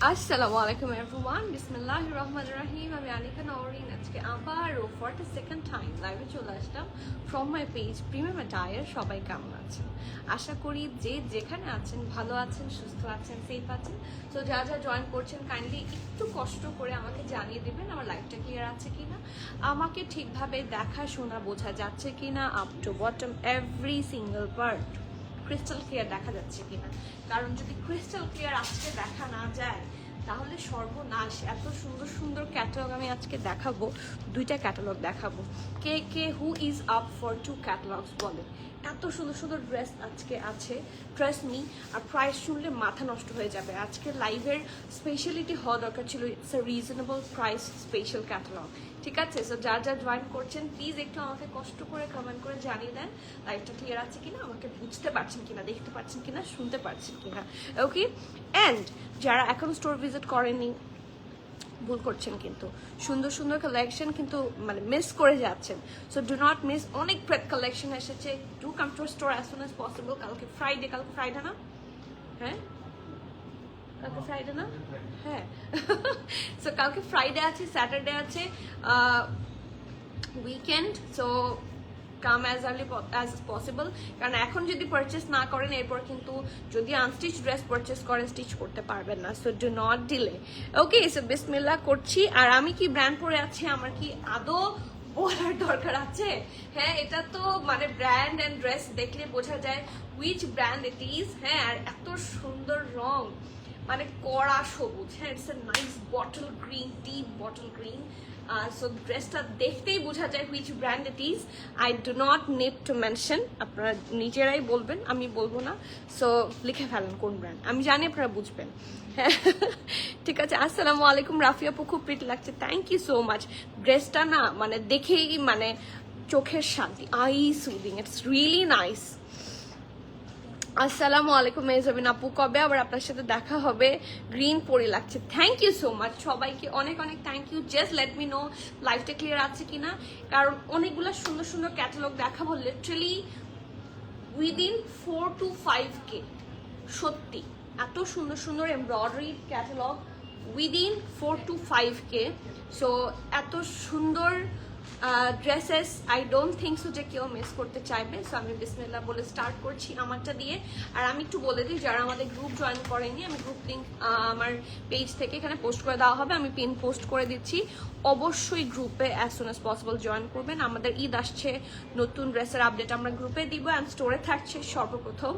আসসালামু আলাইকুম এভরিওয়ান, বিসমিল্লাহির রহমানির রহিম। আমি আনিকা নওরিন আজকে আবারও ফর দ্য সেকেন্ড টাইম লাইভে চলে আসলাম from my page premium attire. সবাই কেমন আছেন? আশা করি যে যেখানে আছেন ভালো আছেন, সুস্থ আছেন, সেফ আছেন। তো যা যা জয়েন করছেন কাইন্ডলি একটু কষ্ট করে আমাকে জানিয়ে দেবেন আমার লাইভটা ক্লিয়ার আছে কিনা, আমাকে ঠিকভাবে দেখা শোনা বোঝা যাচ্ছে কিনা, up to bottom every single part crystal clear দেখা যাচ্ছে কিনা। কারণ যদি ক্রিস্টাল ক্লিয়ার আজকে দেখা না যায় তাহলে সর্বনাশ। এত সুন্দর সুন্দর ক্যাটালগ আমি আজকে দেখাবো, দুইটা ক্যাটালগ দেখাবো। কে কে who is up for 2 catalogues বলে। এত সুন্দর সুন্দর ড্রেস আজকে আছে, ট্রাস্ট মি। আর প্রাইস শুনলে মাথা নষ্ট হয়ে যাবে। আজকে লাইভের স্পেশালিটি হওয়া দরকার ছিল, it's a reasonable price special catalogue. ঠিক আছে, সো যা যা জয়েন করছেন প্লিজ একটু আমাকে কষ্ট করে কমেন্ট করে জানিয়ে দেন লাইভটা ক্লিয়ার আছে কিনা, আমাকে বুঝতে পারছেন কিনা, দেখতে পাচ্ছেন কিনা, শুনতে পারছেন কিনা। ওকে, অ্যান্ড যারা এখন স্টোর ভিজিট করেনি ভুল করছেন, কিন্তু সুন্দর সুন্দর কালেকশন কিন্তু মানে মিস করে যাচ্ছেন। সো ডু নট মিস, অনেক প্রেট কালেকশন এসেছে। Do come to store as soon as possible. কালকে ফ্রাইডে না? হ্যাঁ, কালকে ফ্রাইডে না? হ্যাঁ। সো কালকে ফ্রাইডে আছে, স্যাটারডে আছে, weekend. So come as early as possible. কারণ এখন যদি পারচেস না করেন এরপর কিন্তু যদি আনস্টিচ ড্রেস পারচেস করেন স্টিচ করতে পারবেন না। So do not delay. Okay, so বিসমিল্লাহ করছি। আর আমি কি ব্র্যান্ড পরে আছি আমার কি আদৌ বলার দরকার আছে? হ্যাঁ, এটা তো মানে ব্র্যান্ড অ্যান্ড ড্রেস দেখলে বোঝা যায় হুইচ ব্র্যান্ড ইট ইজ। হ্যাঁ, আর এত সুন্দর রং, মানে কড়া সবুজ। হ্যাঁ, it's a nice bottle green, deep bottle green. So ড্রেসটা দেখতেই বোঝা যায় which brand it is. I do not need to mention, আপনারা নিজেরাই বলবেন, আমি বলবো না। সো লিখে ফেলেন কোন ব্র্যান্ড, আমি জানি আপনারা বুঝবেন। হ্যাঁ, ঠিক আছে। আসসালামু আলাইকুম রাফি আপু, খুব প্রিটি লাগছে, থ্যাংক ইউ সো মাচ। ড্রেসটা না মানে দেখেই মানে চোখের শান্তি, I soothing, it's really nice. আসসালামু আলাইকুম মেহজাবিন আপু, কবে আবার আপনার সাথে দেখা হবে? গ্রিন পরি লাগছে, থ্যাংক ইউ সো মাচ। সবাইকে অনেক অনেক thank you. Just let me know লাইফটা ক্লিয়ার আছে কিনা, কারণ অনেকগুলো সুন্দর সুন্দর ক্যাটালগ দেখাবো লিটারালি উইদিন 4 to 5K। সত্যি এত সুন্দর সুন্দর embroidery catalogue within 4 to 5K। So এত সুন্দর dresses I don't think so যে কেউ মিস করতে চাইবে। সো আমি বিসমিল্লাহ বলে স্টার্ট করছি আমারটা দিয়ে। আর আমি একটু বলে দিই, যারা আমাদের গ্রুপ জয়েন করেনি, আমি গ্রুপ লিঙ্ক আমার পেজ থেকে এখানে পোস্ট করে দেওয়া হবে, আমি পিন পোস্ট করে দিচ্ছি। অবশ্যই গ্রুপে as soon as possible join করবেন। আমাদের ঈদ আসছে, নতুন ড্রেসের আপডেট আমরা গ্রুপে দিব অ্যান্ড স্টোরে থাকছে সর্বপ্রথম।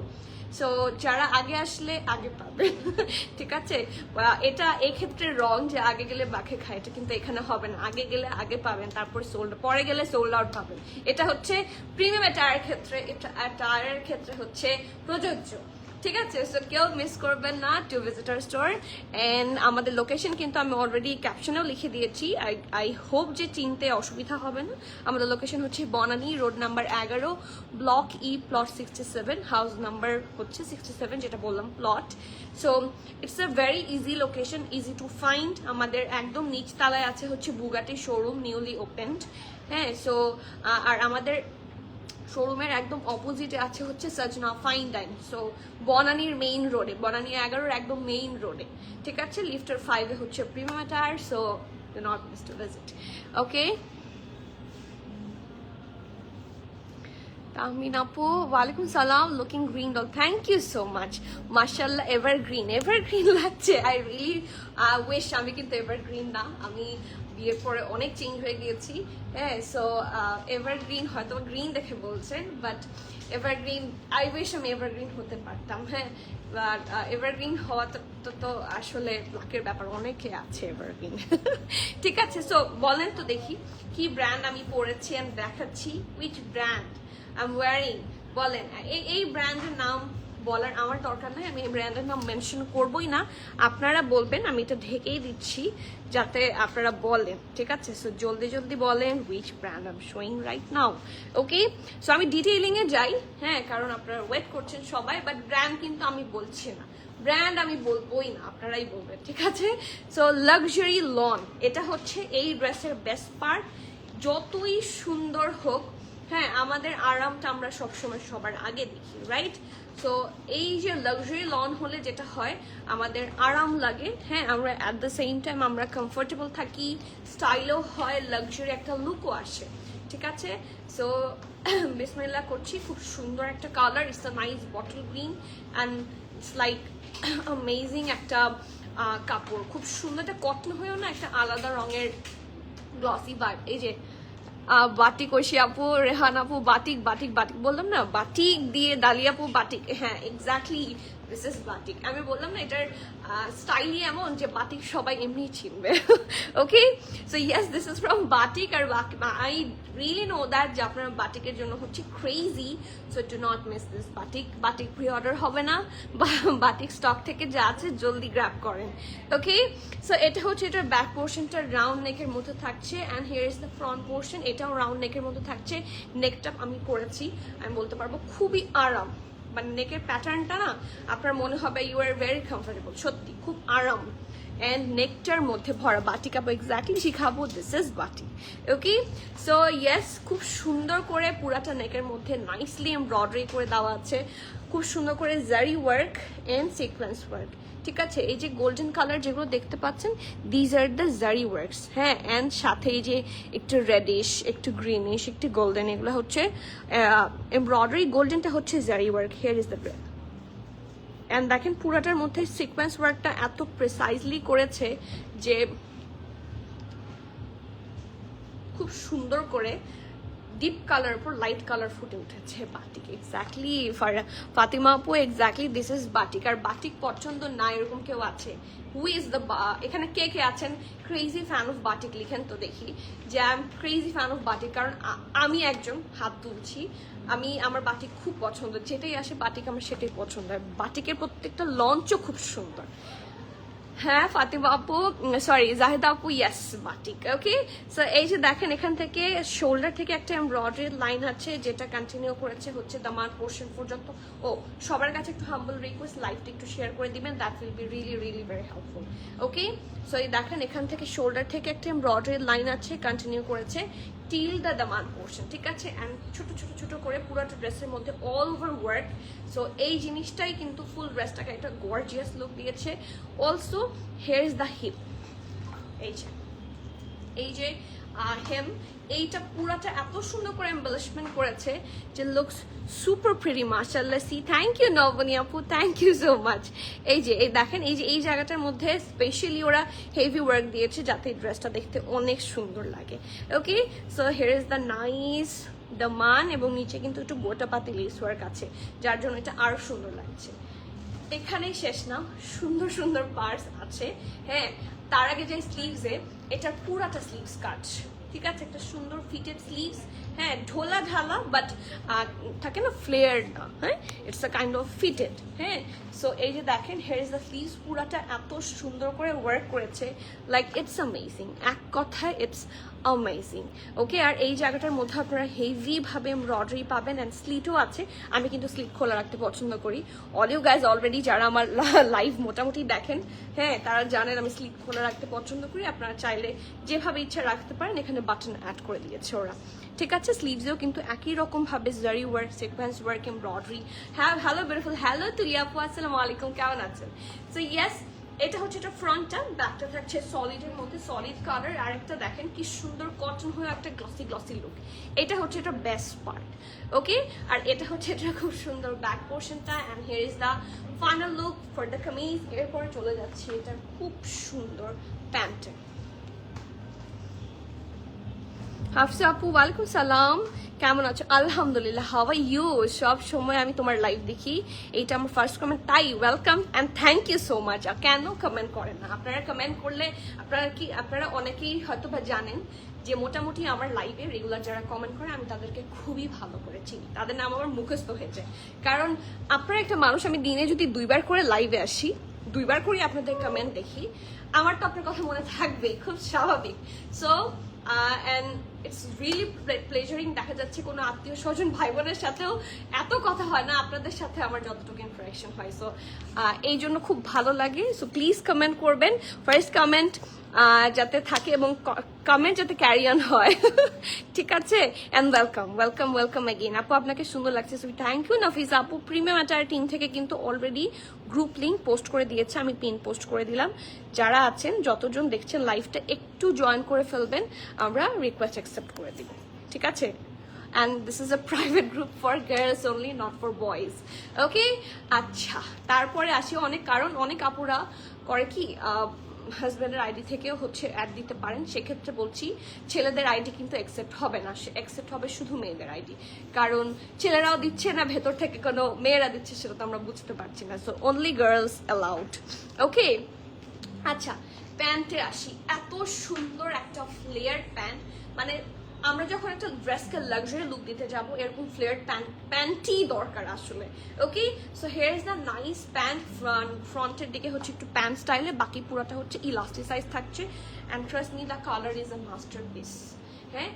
সো যারা আগে আসলে আগে পাবেন। ঠিক আছে, এটা এক্ষেত্রে রং যে আগে গেলে বাঘে খায়, এটা কিন্তু এখানে হবে না। আগে গেলে আগে পাবেন, তারপর সোল্ড, পরে গেলে সোল্ড আউট পাবেন। এটা হচ্ছে প্রিমিয়াম অ্যাটায়ারের ক্ষেত্রে, এটা অ্যাটায়ারের ক্ষেত্রে হচ্ছে প্রযোজ্য। ঠিক আছে, সো কেউ মিস করবেন না টু ভিজিটার স্টোর। অ্যান্ড আমাদের লোকেশন কিন্তু আমি অলরেডি ক্যাপশনেও লিখে দিয়েছি। আই হোপ যে চিনতে অসুবিধা হবে না। আমাদের লোকেশন হচ্ছে Banani road number 11, block E, plot 67, house number হচ্ছে 67, যেটা বললাম plot. So it's a very easy location, easy to find. আমাদের একদম নিচতলায় আছে হচ্ছে বুগাটি শোরুম, নিউলি ওপেন্ড। হ্যাঁ, সো আর আমাদের শোরুমের একদম অপোজিটে আছে হচ্ছে সজনা ফাইন ডাইন। সো বনানীর মেইন রোডে, বনানী 11-র একদম মেইন রোডে। ঠিক আছে, লিফটার 5-এ হচ্ছে premium attire. So do not miss to visit. Okay, Tahmin আপু, ওয়ালাইকুম সালাম, looking green doll, thank you so much. মার্শাল্লাহ, এভারগ্রিন লাগছে। আই রিয়েলি উইশ আমি কিন্তু এভারগ্রিন না, আমি বিয়ের পরে অনেক চেঞ্জ হয়ে গিয়েছি। হ্যাঁ, সো এভারগ্রিন হয়তো গ্রিন দেখে বলছেন, বাট এভারগ্রিন, আই উইশ আমি এভারগ্রিন হতে পারতাম। হ্যাঁ, বাট এভারগ্রিন হওয়া তো আসলে লাকের ব্যাপার, অনেকে আছে এভারগ্রিন। ঠিক আছে, সো বলেন তো দেখি কি ব্র্যান্ড আমি পরেছি, আমি দেখাচ্ছি উইচ ব্র্যান্ড I'm wearing। বলেন, এই ব্র্যান্ডের নাম বলার আমার দরকার নাই, আমি এই ব্র্যান্ডের নাম মেনশন করবোই না, আপনারা বলবেন। আমি এটা ঢেকেই দিচ্ছি যাতে আপনারা বলেন। ঠিক আছে, সো জলদি জলদি বলেন which brand I am showing right now. Okay, so আমি ডিটেইলিংয়ে যাই। হ্যাঁ, কারণ আপনারা ওয়েট করছেন সবাই, বাট ব্র্যান্ড কিন্তু আমি বলছি না, ব্র্যান্ড আমি বলবোই না, আপনারাই বলবেন। ঠিক আছে, সো লাক্সারি লন, এটা হচ্ছে এই ড্রেসের বেস্ট পার্ট। যতই সুন্দর হোক, হ্যাঁ আমাদের আরামটা আমরা সবসময় সবার আগে দেখি, রাইট? সো এই যে লাক্সারি লন হলে যেটা হয় আমাদের আরাম লাগে, হ্যাঁ আমরা অ্যাট দ্য সেম টাইম আমরা কমফোর্টেবল থাকি, স্টাইলও হয়, লাক্সারি একটা লুকও আসে, ঠিক আছে? সো বিসমিল্লাহ করছি, খুব সুন্দর একটা colour, it's a nice bottle green and it's like amazing একটা কাপড়, খুব সুন্দর, একটা কটন হয়েও না একটা আলাদা রঙের গ্লসি ভাইব। এই যে বাটিক ঐশী আপু, রেহান আপু, বাটিক বাটিক বাটিক বললাম না, বাটিক দিয়ে ডালিয়া আপু বাটিক, হ্যাঁ এক্স্যাক্টলি দিস ইজ বাটিক। আমি বললাম না এটার স্টাইলই এমন যে বাটিক সবাই এমনি চিনবে। Okay, so yes this is from batik. আর আই রিয়েলি নো দ্যাট যে আপনারা বাটিকের জন্য হচ্ছে crazy, so do not miss this batik. Batik pre order হবে না, বাটিক স্টক থেকে যা আছে জলদি গ্র্যাব করেন। ওকে, সো এটা হচ্ছে এটার ব্যাক পোর্শনটা রাউন্ড নেকের মধ্যে থাকছে and here is the front portion, এটাও রাউন্ড নেকের মধ্যে থাকছে। নেকটা আমি করেছি, আমি বলতে পারবো খুবই আরাম, মানে নেকের প্যাটার্নটা না আপনার মনে হবে ইউ আর ভেরি কমফোর্টেবল, সত্যি খুব আরাম। অ্যান্ড নেকটার মধ্যে ভরা বাটিক আপু এক্স্যাক্টলি শিখাবো, this is batik. Okay, so yes খুব সুন্দর করে পুরাটা নেকের মধ্যে নাইসলি এমব্রয়ডারি করে দেওয়া আছে, খুব সুন্দর করে জারি ওয়ার্ক অ্যান্ড সিকোয়েন্স ওয়ার্ক, ঠিক আছে? এই যে গোল্ডেন কালার যেগুলো দেখতে পাচ্ছেন দিজ আর দ্য জারি ওয়ার্কস, হ্যাঁ, অ্যান্ড সাথে এই যে একটু রেডিশ, একটু গ্রিনিশ, একটু গোল্ডেন, এগুলো হচ্ছে এমব্রয়ডারি, গোল্ডেনটা হচ্ছে জারি work. Here is the breadth and দেখেন পুরাটার মধ্যে সিকোয়েন্স ওয়ার্কটা এত প্রিসাইজলি করেছে যে খুব সুন্দর করে ডিপ কালার উপর লাইট কালার ফুটে উঠেছে বাটিক। এক্স্যাক্টলি ফাতিমা আপু, এক্স্যাক্টলি দিস ইজ বাটিক। আর বাটিক পছন্দ না এরকম কেউ আছে? হু ইজ দ্য, এখানে কে কে আছেন ক্রেজি ফ্যান অফ বাটিক? লিখেন তো দেখি যে I am crazy fan of batik. কারণ আমি একজন, হাত তুলছি, আমার বাটিক খুব পছন্দ, যেটাই আসে বাটিক আমার সেটাই পছন্দ। আর বাটিকের প্রত্যেকটা লঞ্চও খুব সুন্দর। হ্যাঁ ফাতিমা আপু, সরি জাহিদা আপু, ইয়েস বাটিক। ওকে, সো এই যে দেখেন এখান থেকে শোল্ডার থেকে একটা এমব্রয়ডারি লাইন আছে যেটা কন্টিনিউ করেছে হচ্ছে দামান পোর্শন পর্যন্ত। ও সবার কাছে একটু হাম্বল রিকোয়েস্ট, লাইভটা একটু শেয়ার করে দিবেন, that will be really really very helpful. Okay, so এই দেখেন এখান থেকে শোল্ডার থেকে একটা এমব্রয়ডারি লাইন আছে, কন্টিনিউ করেছে টিল দ্য দামান পোর্শন, ঠিক আছে? অ্যান্ড ছোট ছোট ছোট করে পুরোটা ড্রেসের মধ্যে অল ওভার ওয়ার্ক। সো এই জিনিসটাই কিন্তু ফুল ড্রেসটাকে একটা গর্জিয়াস লুক দিয়েছে। Also hair is the hip, এই যে হেম, এইটা পুরাটা এত সুন্দর করে এম্বেলিশমেন্ট করেছে যে লুকস সুপার প্রিটি, মাশাআল্লাহ। সি থ্যাংক ইউ নবনী আপু, থ্যাংক ইউ সো মাচ। এই যে এই দেখেন এই যে এই জায়গাটার মধ্যে স্পেশালি ওরা হেভি ওয়ার্ক দিয়েছে যাতে এই ড্রেসটা দেখতে অনেক সুন্দর লাগে। Okay, so here is the nice Daman, এবং নিচে কিন্তু একটু গোটা পাতি লেস ওয়ার্ক আছে যার জন্য এটা আরো সুন্দর লাগছে। এখানেই শেষ না, সুন্দর সুন্দর পার্টস আছে। হ্যাঁ, তার আগে যে স্লিভসে এটার পুরাটা স্লিভস কাট, ঠিক আছে? একটা সুন্দর ফিটেড স্লিভস, হ্যাঁ, ঢোলা ঢালা, বাট থাকে না ফ্লেয়ার না, হ্যাঁ, it's a kind of fitted. হ্যাঁ, সো এই যে দেখেন হেয়ার ইজ দ্য স্লিভস, পুরাটা এত সুন্দর করে ওয়ার্ক করেছে, লাইক ইটস অ্যামেজিং, এক কথায় ইটস অ্যামেজিং। ওকে, আর এই জায়গাটার মধ্যে আপনারা হেভি ভাবে এমব্রয়ডারি পাবেন অ্যান্ড স্লিটও আছে। আমি কিন্তু স্লিট খোলা রাখতে পছন্দ করি। অল ইউ গাইজ অলরেডি যারা আমার লাইভ মোটামুটি দেখেন, হ্যাঁ, তারা জানেন আমি স্লিট খোলা রাখতে পছন্দ করি। আপনারা চাইলে যেভাবে ইচ্ছা রাখতে পারেন, এখানে বাটন অ্যাড করে দিয়েছে ওরা, ঠিক আছে? স্লিভসেও কিন্তু একই রকম ভাবে জারি ওয়ার্ক, সিকোয়েন্স ওয়ার্ক, এমব্রয়ডারি। হ্যাঁ, হ্যালো বিউটিফুল, হ্যালো তুলিয়া আপু, আসসালামু আলাইকুম, কেমন আছেন? সো ইয়েস, এটা হচ্ছে এটা ফ্রন্টটা, ব্যাকটা থাকছে সলিডের মধ্যে, সলিড কালার। আর একটা দেখেন কি সুন্দর কটন হয়ে একটা গ্লসি গ্লসি লুক, এটা হচ্ছে এটা বেস্ট পার্ট। ওকে, আর এটা হচ্ছে এটা খুব সুন্দর ব্যাক পোর্শনটা। And here is the final look for the kameez. এরপরে চলে যাচ্ছে এটা খুব সুন্দর প্যান্টে। হাফসা আপু, ওয়ালাইকুম সালাম, কেমন আছো? আলহামদুলিল্লাহ, হাউ আর ইউ? সব সময় আমি তোমার লাইভ দেখি, এইটা আমার ফার্স্ট কমেন্ট, তাই welcome and thank you so much. কেন কমেন্ট করেন না আপনারা? কমেন্ট করলে আপনারা অনেকেই হয়তো বা জানেন যে মোটামুটি আমার লাইভে রেগুলার যারা কমেন্ট করে আমি তাদেরকে খুবই ভালো করে চিনি, তাদের নাম আমার মুখস্থ হয়ে যায়। কারণ আপনারা একটা মানুষ, আমি দিনে যদি 2 বার করে লাইভে আসি, 2 বার করে আপনাদের কমেন্ট দেখি, আমার তো আপনার কথা মনে থাকবেই, খুব স্বাভাবিক। So and it's really pleasuring. দেখা যাচ্ছে কোনো আত্মীয় স্বজন ভাই বোনের সাথেও এত কথা হয় না, আপনাদের সাথে আমার যতটুকু ইন্টারাকশন হয়। সো এই জন্য খুব ভালো লাগে। সো প্লিজ কমেন্ট করবেন। ফার্স্ট কমেন্ট যাতে থাকে এবং কমেন্ট যাতে ক্যারি অন হয় ঠিক আছে and welcome welcome welcome again আপু আপনাকে সুন্দর লাগছে সো থ্যাংক ইউ নাফিসা আপু প্রিমিয়াম অ্যাটায়ার টিম থেকে কিন্তু অলরেডি গ্রুপ লিংক পোস্ট করে দিয়েছে আমি পিন পোস্ট করে দিলাম যারা আছেন যতজন দেখছেন লাইভটা একটু জয়েন করে ফেলবেন আমরা রিকোয়েস্ট অ্যাকসেপ্ট করে দিব ঠিক আছে and this is a private group for girls only not for boys okay আচ্ছা তারপরে আসি অনেক আপুরা করে কি হাজব্যান্ডের আইডি থেকেও হচ্ছে অ্যাড দিতে পারেন সেক্ষেত্রে বলছি ছেলেদের আইডি কিন্তু অ্যাকসেপ্ট হবে না অ্যাকসেপ্ট হবে শুধু মেয়েদের আইডি কারণ ছেলেরাও দিচ্ছে না ভেতর থেকে কোনো মেয়েরা দিচ্ছে সেটা তো আমরা বুঝতে পারছি না সো অনলি গার্লস অ্যালাউড ওকে আচ্ছা প্যান্টে আসি এত সুন্দর একটা ফ্লেয়ার প্যান্ট মানে আমরা যখন একটা ড্রেসকে লাক্সারি লুক দিতে যাব এরকম ফ্লেয়ার্ড প্যান্টই দরকার আসলে ওকে so here is the nice pant ফ্রন্টের দিকে হচ্ছে একটু প্যান্ট স্টাইলে বাকি পুরোটা হচ্ছে ইলাস্টিসাইজ থাকছে and trust me the colour is a masterpiece হ্যাঁ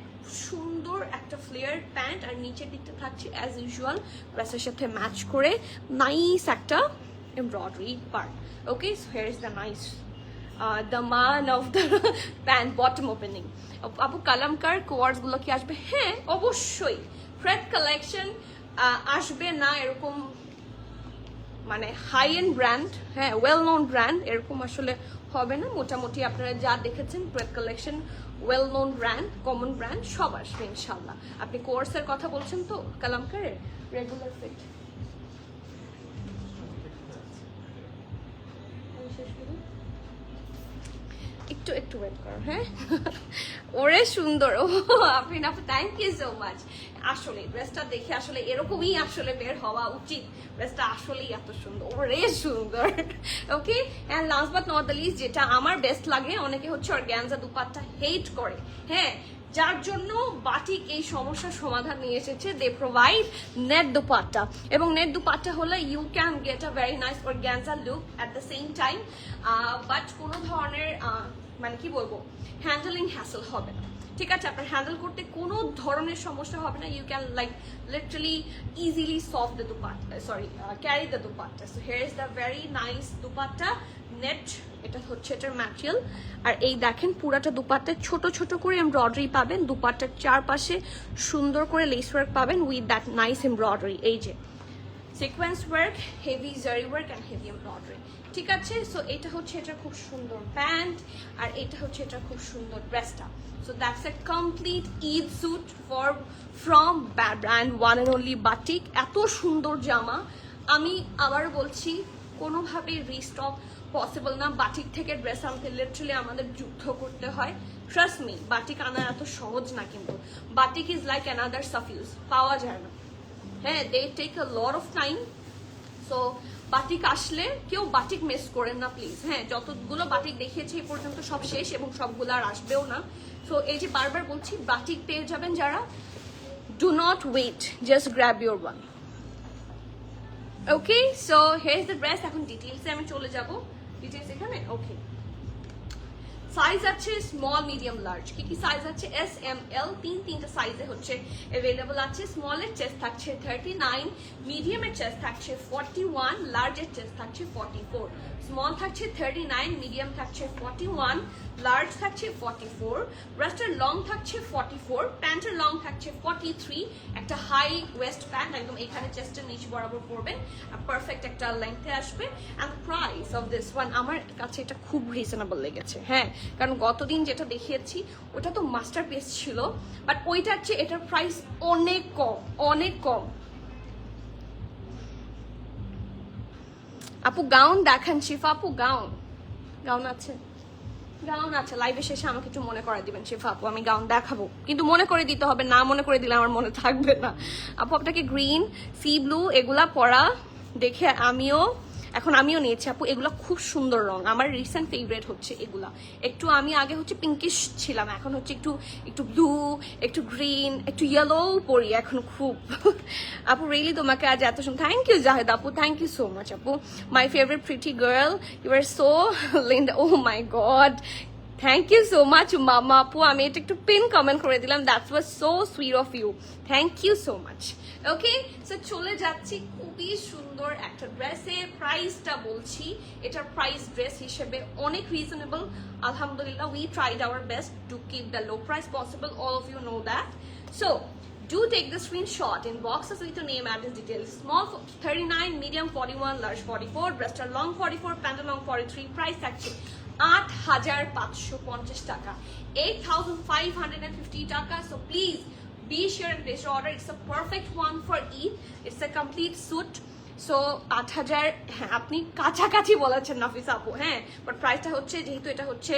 সুন্দর একটা ফ্লেয়ার প্যান্ট আর নিচের দিকটা থাকছে অ্যাজ ইউজুয়াল ড্রেসের সাথে ম্যাচ করে নাইস একটা embroidery part okay so here is the nice the man of the pant bottom opening আপু কালামকার কোয়ার্ডস গুলো কি আসবে হ্যাঁ অবশ্যই ফ্রেড কালেকশন আসবে না এরকম মানে হাই এন্ড ব্র্যান্ড হ্যাঁ ওয়েল নোন ব্র্যান্ড এরকম আসলে হবে না মোটামুটি আপনারা যা দেখেছেন Fred collection well known brand common brand সব আসবে ইনশাল্লাহ আপনি কোর্সের কথা বলছেন তো কালামকারের রেগুলার ফিট একটু ওয়েট করো হ্যাঁ ওরে সুন্দর ও আপনি থ্যাংক ইউ সো মাচ আসলে ড্রেসটা দেখে আসলে এরকমই আসলে বের হওয়া উচিত ড্রেসটা আসলেই এত সুন্দর ওরে সুন্দর okay and last but not the least যেটা আমার বেস্ট লাগে অনেকে হচ্ছে অর্গানজা দুপাট্টা হেট করে হ্যাঁ যার জন্য বাটিক এই সমস্যার সমাধান নিয়ে এসেছে দে প্রোভাইড নেট দুপাট্টা এবং নেট দুপাট্টা হলে you can get a very nice organza look at the same time but কোনো ধরনের মানে কি বলবো হ্যান্ডেলিং হ্যাসেল হবে না ঠিক আছে আপনার হ্যান্ডেল করতে কোনো ধরনের সমস্যা হবে না you can like literally easily solve the dupatta sorry carry the dupatta so here is the very nice dupatta net এটা হচ্ছে এটার ম্যাটেরিয়াল আর এই দেখেন পুরাটা দুপাট্টায় ছোট ছোট করে এমব্রয়ডারি পাবেন দুপাট্টার চারপাশে সুন্দর করে লেস ওয়ার্ক পাবেন উইথ দ্যাট নাইস এমব্রয়ডারি এই যে সিকোয়েন্স ওয়ার্ক হেভি জারি ওয়ার্ক অ্যান্ড হেভি এমব্রয়ডারি ঠিক আছে সো এটা হচ্ছে এটা খুব সুন্দর প্যান্ট আর এটা হচ্ছে এটা খুব সুন্দর ড্রেসটা so that's a complete Eid suit from brand one and only Batik এত সুন্দর জামা আমি আবার বলছি কোনোভাবেই রিস্টক পসিবল না বাটিক থেকে ড্রেস আনতে লিটারালি আমাদের যুদ্ধ করতে হয় ট্রাস্ট মি বাটিক আনা এত সহজ না কিন্তু বাটিক ইজ লাইক অ্যানাদার সাফিউজ পাওয়া যায় না হ্যাঁ they take a lot of time so Batik আসলে কেউ বাটিক মিস করেন না প্লিজ হ্যাঁ যতগুলো বাটিক দেখিয়েছে এই পর্যন্ত সব শেষ এবং সবগুলো আর আসবেও না সো এই যে বারবার বলছি বাটিক পেয়ে যাবেন যারা do not wait just grab your one okay so here is the dress এখন ডিটেইলসে আমি চলে যাব ডিটেইলস এখানে ওকে সাইজ আছে স্মল মিডিয়াম লার্জ কি কি সাইজ আছে এস এম এল তিনটা সাইজে হচ্ছে অ্যাভেলেবল আছে স্মলের চেস্ট থাকছে 39 মিডিয়ামের চেস্ট থাকছে 41 লার্জের চেস্ট থাকছে 44 স্মল থাকছে 39 মিডিয়াম থাকছে 41 লার্জ থাকছে 44 ব্রেস্টের লং থাকছে 44 প্যান্টের লং থাকছে 43 একটা হাই ওয়েস্ট প্যান্ট একদম এখানে চেস্টের নিচ বরাবর পড়বেন পারফেক্ট একটা লেংথে আসবে and price of this one আমার কাছে এটা খুব রিজনেবল লেগেছে হ্যাঁ কারণ গতদিন যেটা দেখিয়েছি ওটা তো মাস্টারপিস ছিল বাট ওইটার চেয়ে এটার প্রাইস অনেক কম আপু গাউন দেখান শিফা আপু গাউন আছে লাইভে শেষে আমাকে একটু মনে করে দিবেন শিফা আপু আমি গাউন দেখাবো কিন্তু মনে করে দিতে হবে না মনে করে দিলে আমার মনে থাকবে না আপু আপনাকে গ্রিন সি ব্লু এগুলা পরা দেখে আমিও নিয়েছি আপু এগুলো খুব সুন্দর রং আমার রিসেন্ট ফেভারিট হচ্ছে এগুলা একটু আমি আগে হচ্ছে পিঙ্কিশ ছিলাম এখন হচ্ছে একটু ব্লু একটু গ্রিন একটু ইয়েলো পরি এখন খুব আপু রিয়েলি তোমাকে আজ এত সুন্দর থ্যাংক ইউ জাহেদ আপু থ্যাংক ইউ সো মাচ আপু my favourite pretty girl you are so লিন্ড oh my god thank you so much মামা আপু আমি এটা একটু পিন কমেন্ট করে দিলাম that was so sweet of you thank you so much okay, so চলে যাচ্ছি খুবই সুন্দর একটা ড্রেসের প্রাইসটা বলছি। এটার প্রাইস ড্রেস হিসেবে অনেক রিজনেবল, আলহামদুলিল্লাহ। We tried our best to keep the low price possible, all of you know that. So do take the screenshot in boxes with your name, address, details. Small 39, medium 41, large 44, breast are long 44, pant long 43. Price actually 8,550 টাকা, 8,550 টাকা। So please be sure and place your order. It's a perfect one for Eid. It's a complete suit. So 8,000, হ্যাঁ আপনি কাছাকাছি বলেছেন নাফিসা আপু, হ্যাঁ, but প্রাইসটা হচ্ছে যেহেতু এটা হচ্ছে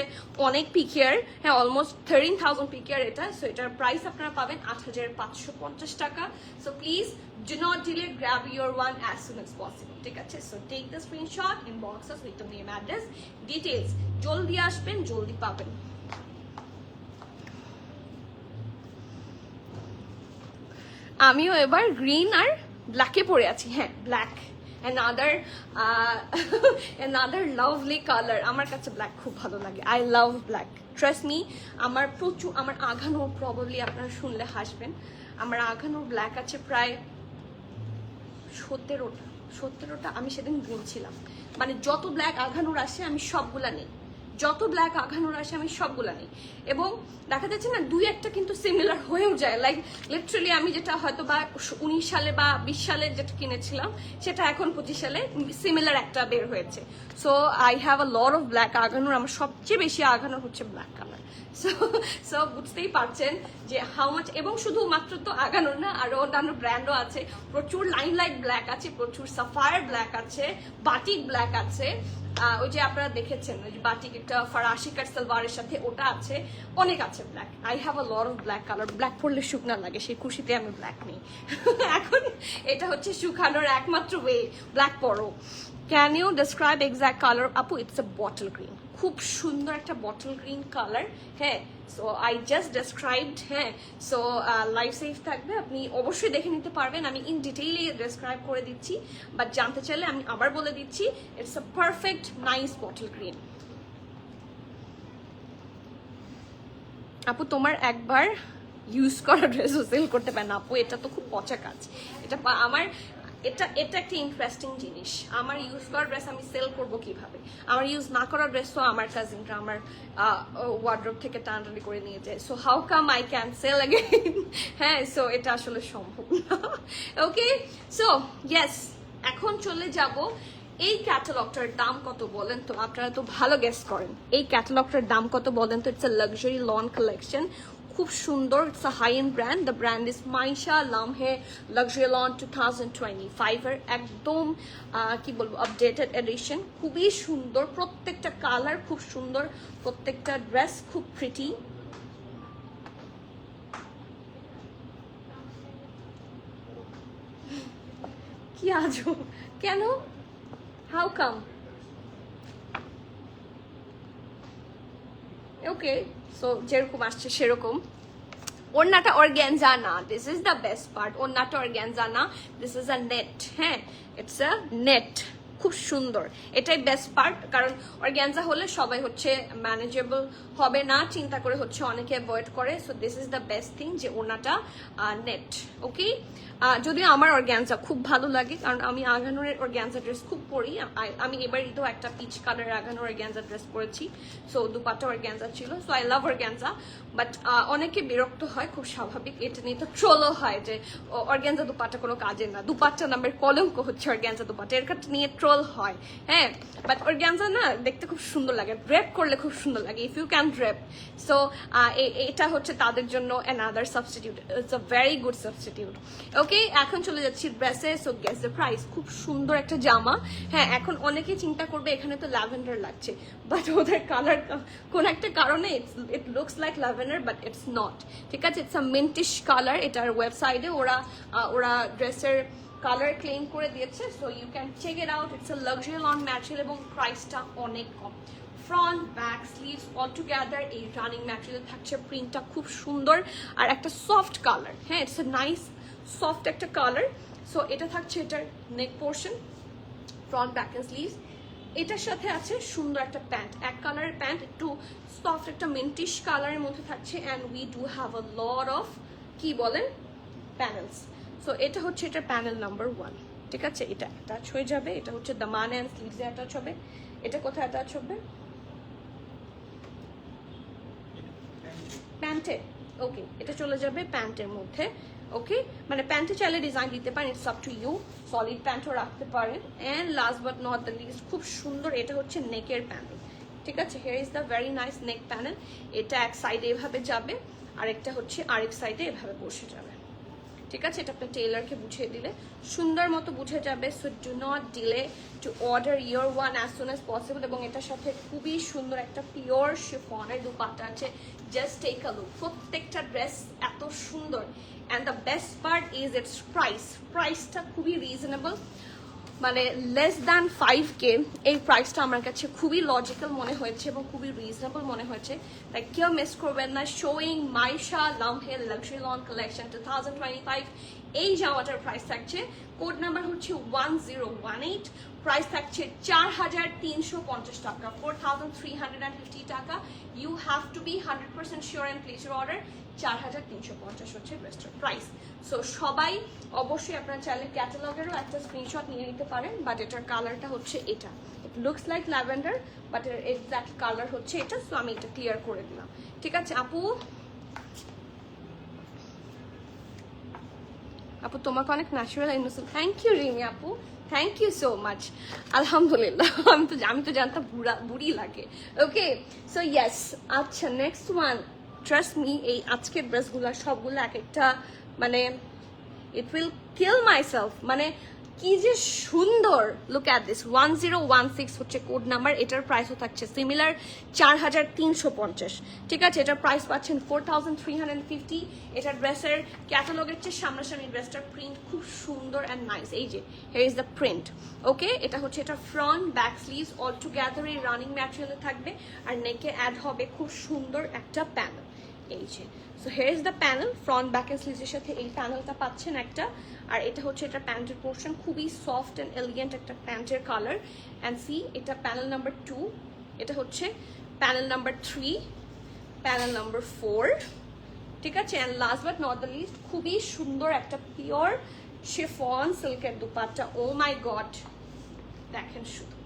অনেক পিকিয়ার, হ্যাঁ অলমোস্ট 13,000 পিকিয়ার এটা, সো এটার প্রাইস আপনারা পাবেন 8,550 টাকা। So please do not delay, grab your one as soon as possible, ঠিক আছে? So take the screenshot in boxes with the name, address, details. জলদি আসবেন, জলদি পাবেন। আমিও এবার গ্রিন আর ব্ল্যাকে পরে আছি, হ্যাঁ ব্ল্যাক, another lovely color। আমার কাছে ব্ল্যাক খুব ভালো লাগে, I love black, trust me. আমার প্রচুর, আমার আঘানো প্রবাবলি আপনারা শুনলে হাসবেন, আমার আঘানোর ব্ল্যাক আছে প্রায় 17টা। আমি সেদিন বলছিলাম, মানে যত ব্ল্যাক আঘানোর আসে আমি সবগুলা নেই, যত ব্ল্যাক আঘানোর আসে আমি সবগুলা নেই। এবং দেখা যাচ্ছে না দুই একটা কিন্তু সিমিলার হয়েও যায়, লাইক লিটারালি আমি যেটা হয়তো বা 19 সালে বা 20 সালে যেটা কিনেছিলাম সেটা এখন 25 সালে সিমিলার একটা বের হয়েছে। So I have a lot of black আঘানোর, আমার সবচেয়ে বেশি আঘানোর হচ্ছে ব্ল্যাক কালার। সো বুঝতেই পারছেন যে হাউ মাচ। এবং শুধুমাত্র তো আগানোর না, আরো অন্যান্য ব্র্যান্ডও আছে, প্রচুর লাইমলাইট ব্ল্যাক আছে, প্রচুর সাফায়ার ব্ল্যাক আছে, বাটিক ব্ল্যাক আছে, ওই যে আপনারা দেখেছেন ওই যে বাটিক একটা ফরাসি কাট সালোয়ারের সাথে ওটা আছে, অনেক আছে black. I have a lot of black colour. Black পরলে শুকনা লাগে, সেই খুশিতে আমি ব্ল্যাক নেই। এখন এটা হচ্ছে শুকানোর একমাত্র ওয়ে, ব্ল্যাক পরো। Can you describe exact colour? আপু ইটস আ বটল গ্রিন, খুব সুন্দর একটা বটল গ্রিন কালার, হ্যাঁ। সো আই জাস্ট ডেসক্রাইবড, হ্যাঁ। সো লাইফ সেভ থাকবে, আপনি অবশ্যই দেখে নিতে পারবেন, আমি ইন ডিটেইলে ডেসক্রাইব করে দিচ্ছি, বাট জানতে চাইলে আমি আবার বলে দিচ্ছি, it's a perfect nice bottle green. আপু তোমার একবার ইউজ করা ড্রেসও সেল করতে পারেন আপু, এটা তো খুব পচা কাজ। এটা আমার এটা একটা ইন্টারেস্টিং জিনিস, আমার ইউজ করা ড্রেস আমি সেল করব কিভাবে? আমার ইউজ না করা ড্রেস তো আমার কাজিনরা আমার ওয়ার্ড্রোব থেকে টানাটানি করে নিয়ে যায়, so how come I can sell again? হ্যাঁ, সো এটা আসলে সম্ভব না। ওকে, সো ইয়েস, এখন চলে যাব এই ক্যাটালগটার দাম কত বলেন তো? আপনারা তো ভালো গেস করেন, এই ক্যাটালগটার দাম কত বলেন তো? It's a luxury lawn collection, খুব সুন্দর, it's a high end brand. The brand is Maisha Lamhe luxury lawn 2025 এর একদম কি বলবো আপডেটেড এডিশন, খুবই সুন্দর, প্রত্যেকটা কালার খুব সুন্দর, প্রত্যেকটা ড্রেস খুব প্রিটি। কি আজব, কেন? How come? ওকে, সো যেরকম আসছে সেরকম। ওড়নাটা অর্গ্যানজা না, this is the best part, ওড়নাটা অর্গ্যানজা না, দিস ইজ আ নেট, হ্যাঁ ইটস আ নেট, খুব সুন্দর, এটাই বেস্ট পার্ট। কারণ অর্গ্যানজা হলে সবাই হচ্ছে ম্যানেজেবল হবে না, চিন্তা করে হচ্ছে অনেকে অ্যাভয়েড করে। So this is the best thing যে ওড়নাটা নেট। ওকে, যদিও আমার অর্গ্যানজা খুব ভালো লাগে, কারণ আমি আঘানোর অর্গ্যানজা ড্রেস খুব পরি। আমি এবার তো একটা পিচ কালার আঘানোর অর্গ্যানজা ড্রেস পরেছি, সো দুপাট্টা অর্গ্যানজা ছিল, so I love organza. But অনেকে বিরক্ত হয়, খুব স্বাভাবিক, এটা নিয়ে তো ট্রোলও হয় যে অর্গ্যানজা দুপাট্টা কোনো কাজের না, দুপাট্টা নামের কলঙ্ক হচ্ছে অর্গ্যানজা দুপাট্টা, এর কাছে নিয়ে ট্রোল হয়, হ্যাঁ। বাট অর্গ্যানজা না দেখতে খুব সুন্দর লাগে, ড্রেপ করলে খুব সুন্দর লাগে, if you can drape. So এটা হচ্ছে তাদের জন্য another substitute, it's a very good substitute. Okay, এখন চলে যাচ্ছি ড্রেসে। সো গেস দ্য প্রাইস, খুব সুন্দর একটা জামা, হ্যাঁ। এখন অনেকে চিন্তা করবে এখানে তো ল্যাভেন্ডার লাগছে, বাট ওদের কালার কোন একটা কারণে it looks like lavender, but it's not, ঠিক আছে? It's a mintish colour. এটার ওয়েবসাইটে ওরা ড্রেসের কালার ক্লেম করে দিয়েছে, so you can check it out. It's a luxury lawn material এবং প্রাইসটা অনেক কম। Front back sleeves all together এই রানিং ম্যাটেরিয়াল থাকছে, প্রিন্টটা খুব সুন্দর আর একটা সফট কালার, হ্যাঁ ইটস আ নাইস সফট একটা কালার। সো এটা থাকছে এটার neck portion, front back and sleeves. এটার সাথে আছে সুন্দর একটা প্যান্ট, এক কালারের প্যান্ট, একটু সফট একটা মিন্টিশ কালারের মধ্যে থাকছে, and we do have a lot of কি বলেন প্যানেলস। সো এটা হচ্ছে এটা প্যানেল নাম্বার 1, ঠিক আছে? এটা অ্যাটাচ হয়ে যাবে, এটা হচ্ছে দামান অ্যান্ড স্লিভসে অ্যাটাচ হবে। এটা কোথায় অ্যাটাচ হবে? প্যান্টে। ওকে, এটা চলে যাবে প্যান্টের মধ্যে। ওকে, মানে প্যান্টে চাইলে ডিজাইন দিতে পারেন, it's up to you. Solid প্যান্টও রাখতে পারেন। And last but not the least, খুব সুন্দর, এটা হচ্ছে নেকের প্যানেল, ঠিক আছে? Here is the very nice neck panel. এটা এক সাইডে এভাবে যাবে, আরেকটা হচ্ছে আরেক সাইডে এভাবে বসে যাবে, ঠিক আছে? এটা আপনার টেইলারকে বুঝিয়ে দিলে সুন্দর মতো বুঝে যাবে। So do not delay to order your one as soon as possible. এবং এটার সাথে খুবই সুন্দর একটা পিওর শিফনের দুপাট্টা আছে। জাস্ট টেক আ লুক, প্রত্যেকটা ড্রেস এত সুন্দর। And the best part is it's প্রাইসটা খুবই রিজনেবল, মানে লেস দ্যান 5K। এই প্রাইসটা আমার কাছে খুবই লজিক্যাল মনে হয়েছে এবং খুবই রিজনেবল মনে হয়েছে, তাই কেউ মিস করবেন না। শোয়িং মাইশা লামহেল লাক্সারি লন কালেকশন 2025। এই জামাটার প্রাইস থাকছে, কোড নাম্বার হচ্ছে 1018, প্রাইস থাকছে 4350 টাকা, 4350 টাকা। You have to be 100% sure and place your order. 4350 হচ্ছে ড্রেসটার প্রাইস। সো সবাই অবশ্যই আপনারা চাইলে ক্যাটালগেরও একটা স্ক্রিনশট নিয়ে নিতে পারেন, বাট এটার কালারটা হচ্ছে এটা। ইট লুকস লাইক ল্যাভেন্ডার, বাট এর এক্সাক্ট কালার হচ্ছে এটা। সো আমি এটা ক্লিয়ার করে দিলাম, ঠিক আছে? আপু তোমাকে অনেক natural innocent. Thank you Rimi আপু, থ্যাংক ইউ সো মাচ। আলহামদুলিল্লাহ, আমি তো জানতাম বুড়ি লাগে। Okay, so yes. আচ্ছা, নেক্সট ওয়ান, ট্রাস্ট মি, এই আজকের ড্রেসগুলো সবগুলো এক একটা মানে ইট উইল কিল মাইসেলফ, মানে কি যে সুন্দর। লুক অ্যাট দিস, 1016 হচ্ছে কোড নাম্বার। এটার প্রাইসও থাকছে সিমিলার 4350, ঠিক আছে? এটার প্রাইস পাচ্ছেন 4350। এটা ড্রেসের ক্যাটালগের চেয়ে সামনাসামনি ড্রেসটার প্রিন্ট খুব সুন্দর অ্যান্ড নাইস। এই যে হিয়ার ইজ দ্য প্রিন্ট। ওকে, এটা হচ্ছে এটা front back sleeves all together এই রানিং ম্যাটেরিয়ালে থাকবে, আর নেকে অ্যাড হবে খুব সুন্দর একটা প্যানেল। এই যে, so here is the panel, front back and স্লিভসের সাথে এই প্যানেলটা পাচ্ছেন একটা। আর এটা হচ্ছে এটা প্যান্টের পোর্শন, খুবই সফট অ্যান্ড এলিগেন্ট একটা প্যান্টের কালার। অ্যান্ড সি, এটা প্যানেল নাম্বার 2, এটা হচ্ছে প্যানেল নাম্বার 3, প্যানেল নাম্বার 4, ঠিক আছে? And last but not the least, খুবই সুন্দর একটা পিওর শিফন সিল্কের দুপাট্টা। ও মাই গড, দেখেন, শুধু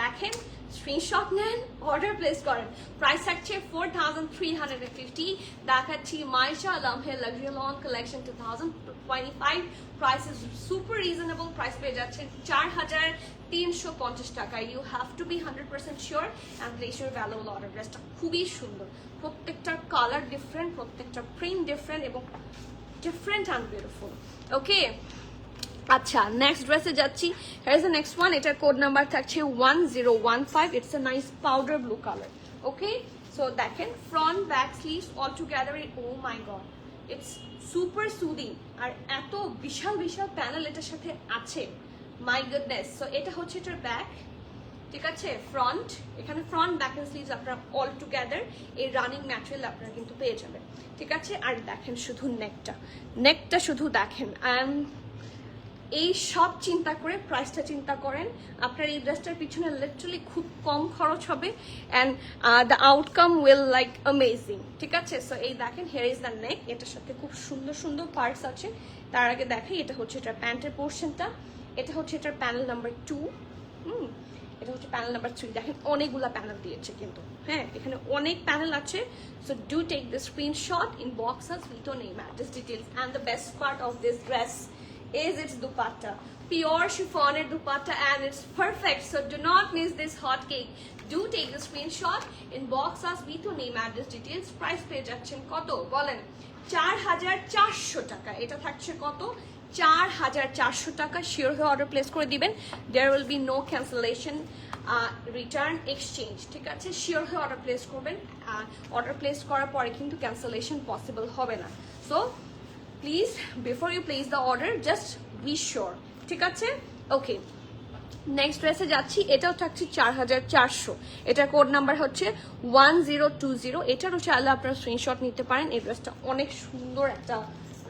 দেখেন, স্ক্রিনশট নেন, অর্ডার প্লেস করেন। প্রাইস থাকছে 4350। দেখাচ্ছি মাইশা লামহেল luxury lawn collection 2025। Price is super reasonable, price পেয়ে যাচ্ছেন 4350 টাকা। You have to be 100% sure and place your valuable order. ড্রেসটা খুবই সুন্দর, প্রত্যেকটার কালার ডিফারেন্ট, প্রত্যেকটা প্রিন্ট ডিফারেন্ট এবং ডিফারেন্ট অ্যান্ড বিউটিফুল। ওকে, আচ্ছা, নেক্সট ড্রেসে যাচ্ছি। Here is the next one. এটার কোড নাম্বার থাকছে 1015। It's a nice powder blue colour. Okay, so দেখেন, front back sleeves all together. Oh my god, it's super soothing. আর এত বিশাল বিশাল panel এটার সাথে আছে, মাই গুডনেস। সো এটা হচ্ছে এটার ব্যাক, ঠিক আছে? ফ্রন্ট, এখানে ফ্রন্ট ব্যাক এন্ড স্লিভস আপনারা অল টুগেদার এই রানিং ম্যাটেরিয়াল আপনারা কিন্তু পেয়ে যাবেন, ঠিক আছে? আর দেখেন শুধু নেকটা শুধু দেখেন। এই সব চিন্তা করে প্রাইসটা চিন্তা করেন। আপনার এই ড্রেসটার পিছনে লিটারালি খুব কম খরচ হবে and the outcome will like amazing, ঠিক আছে? সো এই দেখেন, হিয়ার ইজ দ্য নেক। এটার সাথে খুব সুন্দর সুন্দর পার্টস আছে। তার আগে দেখাই, এটা হচ্ছে এটার প্যান্টের পোর্শনটা, এটা হচ্ছে এটার প্যানেল নাম্বার 2, এটা হচ্ছে প্যানেল নাম্বার 3। দেখেন অনেকগুলা প্যানেল দিয়েছে কিন্তু, হ্যাঁ, এখানে অনেক প্যানেল আছে। So do take the screenshot, inbox us with your name, address, details. And the best part of this dress is its dupatta, pure chiffon dupatta, and it's perfect. So do not miss this hot cake. Do take the screenshot, inbox us with your name, address, details. Price page যাচ্ছেন কত বলেন? 4400 টাকা। এটা থাকছে কত? 4400 টাকা। Sure হয়ে order place করে দিবেন। There will be no cancellation, return, exchange, ঠিক আছে? শিওর হয়ে অর্ডার প্লেস করবেন। অর্ডার প্লেস করার পরে কিন্তু ক্যান্সেলেশন পসিবল হবে না। So please, before you place the order, just be sure, ঠিক আছে? ওকে, নেক্সট ড্রেসে যাচ্ছি। এটাও থাকছে 4400। এটার কোড নাম্বার হচ্ছে 1020। এটারও চাইলে আপনারা স্ক্রিনশট নিতে পারেন। এই ড্রেসটা অনেক সুন্দর একটা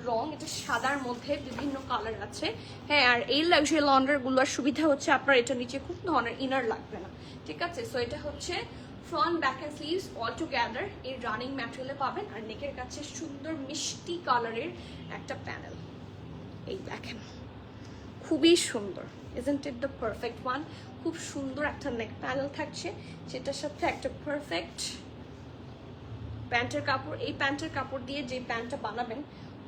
রং, এটা সাদার মধ্যে বিভিন্ন কালার আছে, হ্যাঁ। আর এই লাক্সারি লন্ডারগুলোর সুবিধা হচ্ছে আপনার এটা নিচে খুব ধরনের ইনার লাগবে না, ঠিক আছে? সো এটা হচ্ছে front back and sleeves all together এই রানিং ম্যাটেরিয়ালে পাবেন। আর নেকের কাছে সুন্দর মিষ্টি কালারের একটা প্যানেল, এই দেখেন খুবই সুন্দর, isn't it the perfect one? খুব সুন্দর একটা নেক প্যানেল থাকছে, যেটার সাথে একটা পারফেক্ট প্যান্টের কাপড়। এই প্যান্টের কাপড় দিয়ে যে প্যান্টটা বানাবেন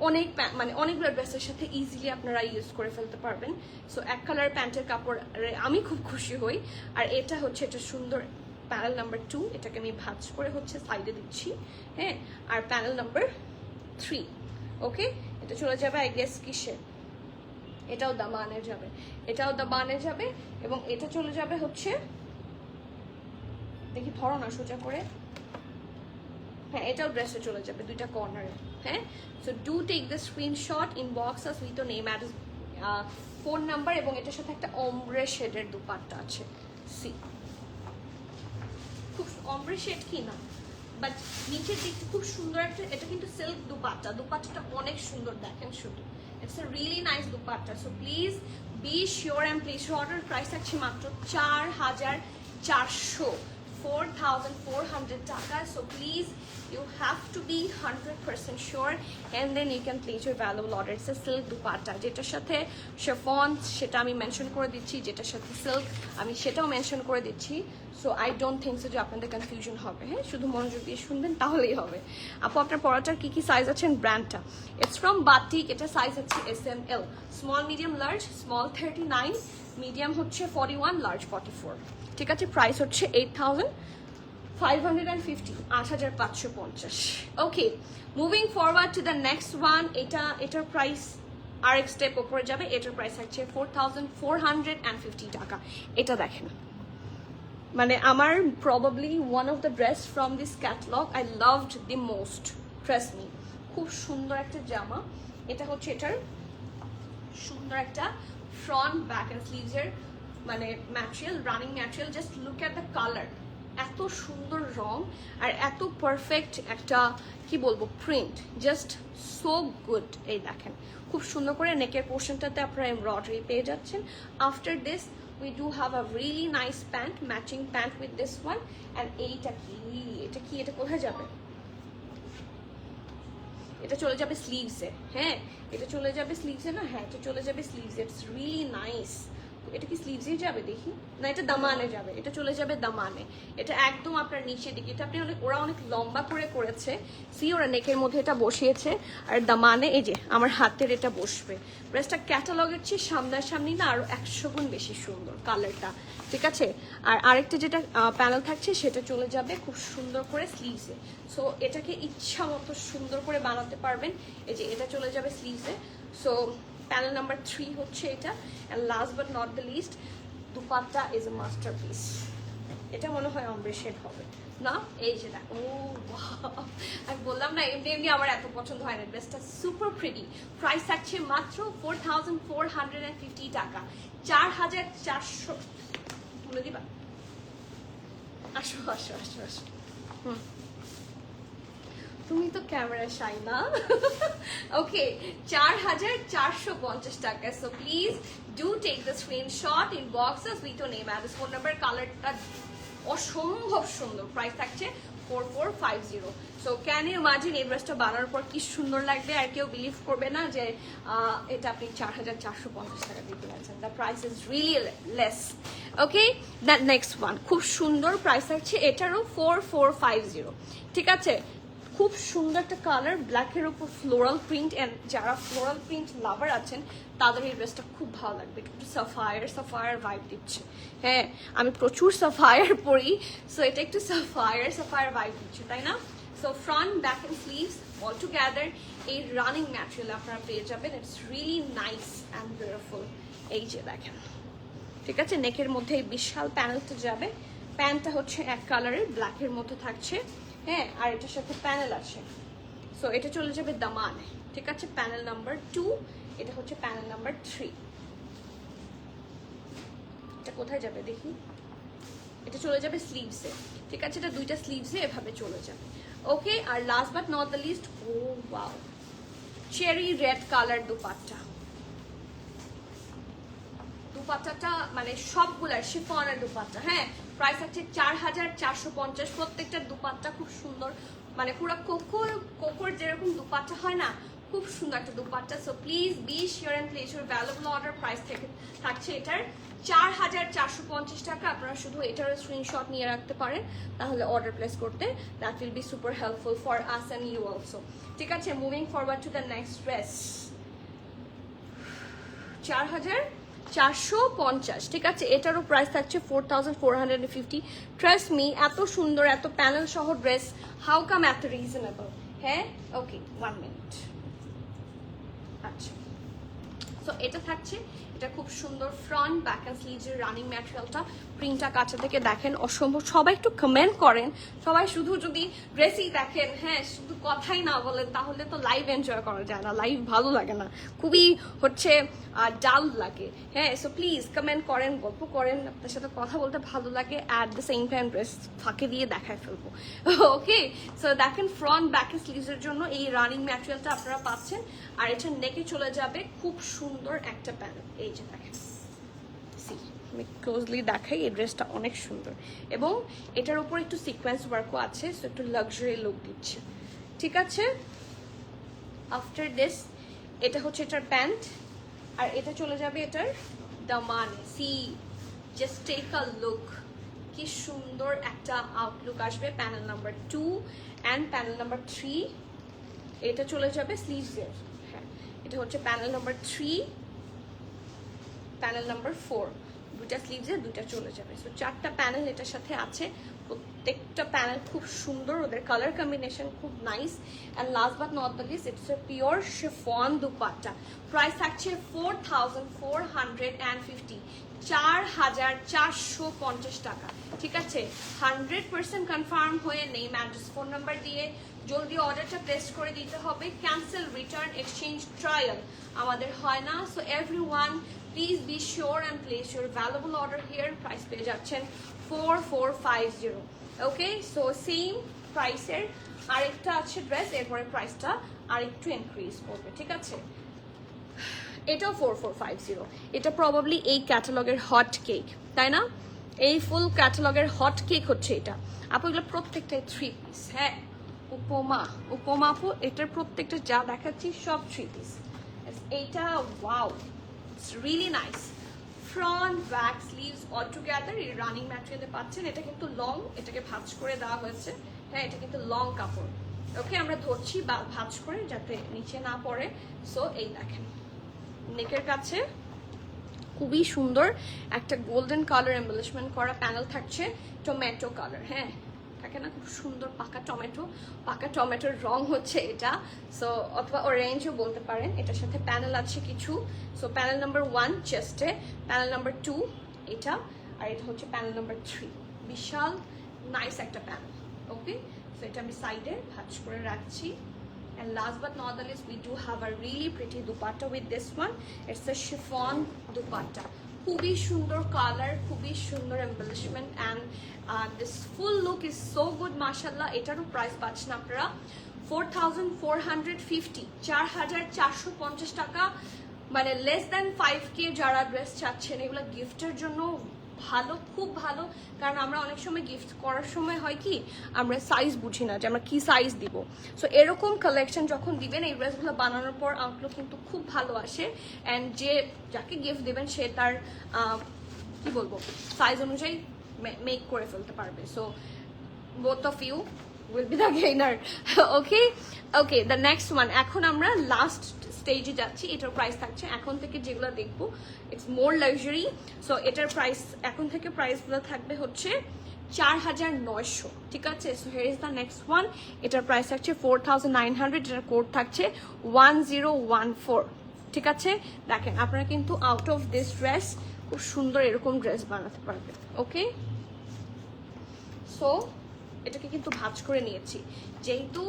অনেক মানে অনেকগুলো ড্রেসের সাথে ইজিলি আপনারা ইউজ করে ফেলতে পারবেন। সো এক কালার প্যান্টের কাপড় আমি খুব খুশি হই। আর এটা হচ্ছে এটা সুন্দর প্যানেল নাম্বার 2, এটাকে আমি ভাঁজ করে হচ্ছে সাইডে দিচ্ছি, হ্যাঁ। আর প্যানেল নাম্বার 3, ওকে, এটা চলে যাবে আই গেস কিসে, এটাও দামানে যাবে, এটাও দামানে যাবে, এবং এটা চলে যাবে হচ্ছে, দেখি ধরো না সোজা করে, হ্যাঁ এটাও ড্রেসে চলে যাবে দুইটা কর্নারে, হ্যাঁ। So do take the screenshot, inbox us with the name address, phone number, এবং এটার সাথে একটা অমব্রে শেডের দুপাট্টা আছে। সি খুব অমব্রে শেড কি না, বাট নিচের দিকটা খুব সুন্দর একটা, এটা কিন্তু সিল্ক দুপাট্টা, দুপাট্টাটা অনেক সুন্দর দেখেন শুধু, it's a really nice dupatta. So please be sure and please order. Price আছে মাত্র 4400, 4400 টাকা। So please you have to be 100% sure and then you can place your valuable order. It's a silk dupatta, যেটার সাথে chiffon সেটা আমি mention করে দিচ্ছি, যেটার সাথে সিল্ক আমি সেটাও মেনশন করে দিচ্ছি। So I don't think so যে আপনাদের কনফিউশন হবে, হ্যাঁ, শুধু মনোযোগ দিয়ে শুনবেন তাহলেই হবে। আপু আপনার পরাটার কি কি সাইজ আছেন ব্র্যান্ডটা? ইটস ফ্রম বাটিক, এটা সাইজ আছে SML, small medium large, small 39, medium হচ্ছে 41, লার্জ 44, ঠিক আছে। প্রাইস হচ্ছে 8550, 8550। Okay, moving forward to the next one. এটার প্রাইস আরেক স্টেপ উপরে যাবে, এটার প্রাইস হচ্ছে 4450 টাকা। এটা দেখেন, মানে আমার probably one of the dress from this catalogue I loved the most, trust me. খুব সুন্দর একটা জামা, এটা হচ্ছে এটার সুন্দর একটা ফ্রন্ট ব্যাক এন্ড স্লিভসের মানে material, running material. Just look at the colour, এত সুন্দর রং আর এত পারফেক্ট একটা কি বলবো প্রিন্ট, জাস্ট সো গুড। এই দেখেন খুব সুন্দর করে নেকের পোর্শনটাতে আপনারা এমব্রয়ডারি পেয়ে যাচ্ছেন। After this we do have a really nice pant, matching pant with this one, and এইটা কি, এটা কি, এটা কোথায় যাবে, এটা চলে যাবে স্লিভসে, হ্যাঁ এটা চলে যাবে স্লিভসে না, হ্যাঁ এটা চলে যাবে স্লিভসে, ইটস রিয়েলি নাইস। এটা কি স্লিভসেই যাবে দেখি, না এটা দামানে যাবে, এটা চলে যাবে দামানে। এটা একদম আপনার নিচের দিকে, এটা আপনি ওরা অনেক লম্বা করে করেছে, সি ওরা নেকের মধ্যে এটা বসিয়েছে, আর দামানে এই যে আমার হাতের এটা বসবে। ড্রেসটা ক্যাটালগের চেয়ে সামনাসামনি না আরো 100 গুণ বেশি সুন্দর কালারটা, ঠিক আছে। আর আরেকটা যেটা প্যানেল থাকছে সেটা চলে যাবে খুব সুন্দর করে স্লিভসে। সো এটাকে ইচ্ছা মতো সুন্দর করে বানাতে পারবেন। এই যে এটা চলে যাবে স্লিভসে। সো প্যানেল নাম্বার 3 হচ্ছে এটা। And last but not the least, dupatta is a masterpiece. এটা মনে হয় অমব্রে শেড হবে না, এই যে দেখো, আমি বললাম না এমনি এমনি আমার এত পছন্দ হয় না, ড্রেসটা সুপার প্রিটি। প্রাইস থাকছে মাত্র 4450 টাকা, 4400 বলে দিবা। আসো আসো আসো আসো, তুমি তো ক্যামেরা শাই না। ওকে, 4450 টাকা। So please do take the screenshot, inbox us with your name address, phone number. কালারটা অসম্ভব সুন্দর, প্রাইস থাকছে 4450। সো ক্যান ইউ ইমাজিন এই ড্রেসটা বানানোর পর কি সুন্দর লাগবে, আর কেউ বিলিভ করবে না যে এটা আপনি 4450 টাকা দিতে পারছেন। The price is really less. Okay, the next one খুব সুন্দর, প্রাইস থাকছে এটারও 4450, ঠিক আছে। খুব সুন্দর একটা কালার, ব্ল্যাকের উপর ফ্লোরাল প্রিন্ট, এন্ড যারা ফ্লোরাল প্রিন্ট লাভার আছেন তাদের এই ড্রেসটা খুব ভালো লাগবে। একটু সাফায়ার ভাইব দিচ্ছে, হ্যাঁ আমি প্রচুর সাফায়ার পরি, সো এটা একটু সাফায়ার ভাইব দিচ্ছে, তাই না। So front, back and sleeves all together এই রানিং ম্যাটেরিয়াল আপনারা পেয়ে যাবেন। It's really nice and beautiful. এই যে দেখেন, ঠিক আছে, নেকের মধ্যে এই বিশাল প্যানেলটা যাবে। প্যান্টটা হচ্ছে এক কালারের, ব্ল্যাকের মধ্যে থাকছে, হ্যাঁ, আর এটার সাথে প্যানেল আছে। সো এটা চলে যাবে দামানে, ঠিক আছে, প্যানেল নাম্বার 2। এটা হচ্ছে প্যানেল নাম্বার 3। এটা কোথায় যাবে দেখি, এটা চলে যাবে স্লিভসে, ঠিক আছে, এটা দুইটা স্লিভসে এভাবে চলে যাবে। ওকে, আর last but not the least, oh wow, cherry red colour dupatta. দুপাট্টাটা মানে সবগুলার শিফনের দুপাট্টা, হ্যাঁ। প্রাইস হচ্ছে 4450। প্রত্যেকটা দুপাট্টা খুব সুন্দর, মানে পুরো কোকোর যেরকম দুপাট্টা হয় না, খুব সুন্দর একটা dupatta. So please be sure and place your valuable order. Price থেকে থাকছে এটার 4450 টাকা। আপনারা শুধু এটার স্ক্রিনশট নিয়ে রাখতে পারেন, তাহলে অর্ডার প্লেস করতে that will be super helpful for us and you also. ঠিক আছে, moving forward to the next dress. 4450, ঠিক আছে, এটারও প্রাইস থাকছে 4450। ট্রাস্ট মি, এত সুন্দর এত প্যানেল সহ ড্রেস হাউ কাম এত রিজনেবল? হ্যাঁ, ওকে, 1 মিনিট। আচ্ছা, সো এটা থাকছে, এটা খুব সুন্দর ফ্রন্ট ব্যাক অ্যান্ড স্লিভসের রানিং ম্যাটেরিয়ালটা। প্রিন্টটা কাছে থেকে দেখেন অসম্ভব। সবাই একটু কমেন্ট করেন, সবাই শুধু যদি ড্রেসই দেখেন, হ্যাঁ শুধু কথাই না বলেন, তাহলে তো লাইভ এনজয় করা যায় না, লাইভ ভালো লাগে না, খুবই হচ্ছে ডাল লাগে। হ্যাঁ, সো প্লিজ কমেন্ট করেন, গল্প করেন, আপনার সাথে কথা বলতে ভালো লাগে, at the same time dress ফাঁকে দিয়ে দেখায় ফেলবো। ওকে, সো দেখেন ফ্রন্ট ব্যাক অ্যান্ড স্লিভসের জন্য এই রানিং ম্যাটেরিয়ালটা আপনারা পাচ্ছেন। আর এটা নেকে চলে যাবে খুব সুন্দর একটা প্যানেল। এই যে দেখেন, সি আমি ক্লোজলি দেখাই, এই ড্রেসটা অনেক সুন্দর এবং এটার উপর একটু সিকোয়েন্স ওয়ার্কও আছে, সো একটু লাক্সারি লুক দিচ্ছে। ঠিক আছে, আফটার দিস এটা হচ্ছে এটার প্যান্ট, আর এটা চলে যাবে এটার দামানে। See just take a look, কি সুন্দর একটা আউটলুক আসবে। Panel number 2 and panel number 3 এটা চলে যাবে স্লিভসের। হ্যাঁ, এটা হচ্ছে প্যানেল নাম্বার 3, প্যানেল নাম্বার 4, দুটা স্লিভসে দুটা চলে যাবে। সো 4টা প্যানেল এটার সাথে আছে, প্রত্যেকটা প্যানেল খুব সুন্দর, ওদের কালার কম্বিনেশন খুব nice. And last but not the least, it's a pure chiffon dupatta. Price থাকছে 4450, 4450 টাকা। ঠিক আছে, 100% কনফার্ম হয়ে নেই, অ্যাড্রেস ফোন নাম্বার দিয়ে জলদি অর্ডারটা প্লেস করে দিতে হবে। ক্যান্সেল, রিটার্ন, এক্সচেঞ্জ, ট্রায়াল আমাদের হয় না। So everyone please be sure and place your valuable order here. Price পেয়ে যাচ্ছেন 4450। ওকে, সো সেম প্রাইসের আরেকটা আছে ড্রেস, এরপরে প্রাইসটা আরেকটু ইনক্রিজ করবে। ঠিক আছে, এটাও 4450। এটা প্রবাবলি এই ক্যাটালগের হট কেক, তাই না? এই ফুল ক্যাটালগের হট কেক হচ্ছে এটা আপু। এগুলো প্রত্যেকটাই 3 পিস। হ্যাঁ, উপমা আপু, এটার প্রত্যেকটা যা দেখাচ্ছি সব 3 পিস। এইটা wow, it's really nice. Front back sleeves all together এই রানিং ম্যাটেরিয়ালে পাচ্ছেন। এটা কিন্তু লং, এটাকে ভাঁজ করে দেওয়া হয়েছে। হ্যাঁ, এটা কিন্তু লং কাপড়। ওকে, আমরা ধরছি বা ভাঁজ করে যাতে নিচে না পড়ে। সো এই দেখেন নেকের কাছে খুবই সুন্দর একটা গোল্ডেন কালার এমবেলিশমেন্ট করা প্যানেল থাকছে, টমেটো কালার। হ্যাঁ, থাকে না খুব সুন্দর পাকা টমেটোর রং হচ্ছে এটা। সো অথবা অরেঞ্জও বলতে পারেন। এটার সাথে প্যানেল আছে কিছু। সো প্যানেল নাম্বার 1 চেস্টে, প্যানেল নাম্বার 2 এটা, আর এটা হচ্ছে প্যানেল নাম্বার 3। বিশাল নাইস একটা প্যানেল। ওকে, সো এটা আমি সাইডে ভাঁজ করে রাখছি। And last but not the least, we do have a really pretty dupatta with this one. It's a chiffon dupatta. খুবই সুন্দর কালার, খুবই সুন্দর embellishment, and this full look is so good, mashallah. এটারও প্রাইস পাচ্ছেন আপনারা 4450, 4450 টাকা। মানে less than 5K যারা ড্রেস চাচ্ছেন, এগুলো গিফটের জন্য ভালো, খুব ভালো। কারণ আমরা অনেক সময় গিফট করার সময় হয় কি, আমরা সাইজ বুঝি না যে আমরা কি সাইজ দিব। সো এরকম কালেকশন যখন দিবেন, এই ড্রেসগুলো বানানোর পর আউটলুক কিন্তু খুব ভালো আসে। অ্যান্ড যাকে গিফট দেবেন সে তার কি বলবো সাইজ অনুযায়ী মেক করে ফেলতে পারবে। So both of you will be the gainer. okay, the next one. এখন আমরা লাস্ট স্টেজে যাচ্ছি। এটার প্রাইস থাকছে এখন থেকে যেগুলো দেখবো, ইটস মোর লাক্সারি। সো এটার প্রাইস এখন থেকে প্রাইসগুলো থাকবে হচ্ছে 4900। ঠিক আছে, so here is the next one. এটার প্রাইস থাকছে 4900। এটার কোড থাকছে 1014। ঠিক আছে, দেখেন আপনারা কিন্তু আউট অফ দিস ড্রেস খুব সুন্দর এরকম ড্রেস বানাতে পারবেন। ওকে, সো এটাকে কিন্তু ভাঁজ করে নিয়েছি, যেহেতু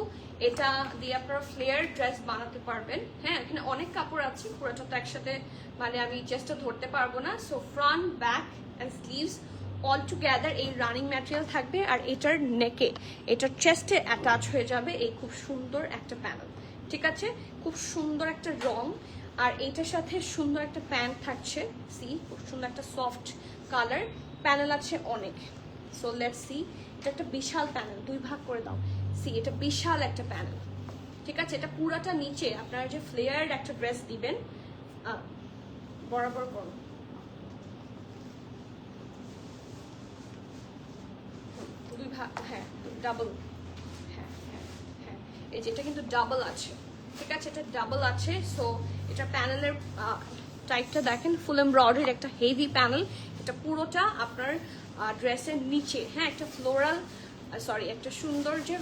এটা দিয়ে আপনারা ফ্লেয়ার ড্রেস বানাতে পারবেন। হ্যাঁ, এখানে অনেক কাপড় আছে, পুরোটা তো একসাথে মানে আমি চেস্টটা ধরতে পারবো না। So front back and sleeves all together এই রানিং ম্যাটেরিয়াল থাকবে। আর এটার নেকে, এটার চেস্টে অ্যাটাচ হয়ে যাবে এই খুব সুন্দর একটা প্যানেল। ঠিক আছে, খুব সুন্দর একটা রং। আর এইটার সাথে সুন্দর একটা প্যান্ট থাকছে। সি, খুব সুন্দর একটা সফট কালার। প্যানেল আছে অনেক। সো লেটস সি, এটা একটা বিশাল প্যানেল, 2 ভাগ করে দাও। সি, এটা বিশাল একটা প্যানেল। ঠিক আছে, এটা পুরাটা নিচে আপনারা যে ফ্লেয়ার্ড একটা ড্রেস দিবেন, বরাবর করুন, দুই ভাগ, হ্যাঁ ডাবল, হ্যাঁ হ্যাঁ হ্যাঁ, এই যে এটা কিন্তু ডাবল আছে, ঠিক আছে, এটা ডাবল আছে। সো এটা প্যানেলের টাইপটা দেখেন, ফুল এমব্রয়ডারির একটা হেভি প্যানেল, এটা পুরোটা আপনার ড্রেসের নিচে, হ্যাঁ একটা ফ্লোরাল সরি একটা সুন্দর যে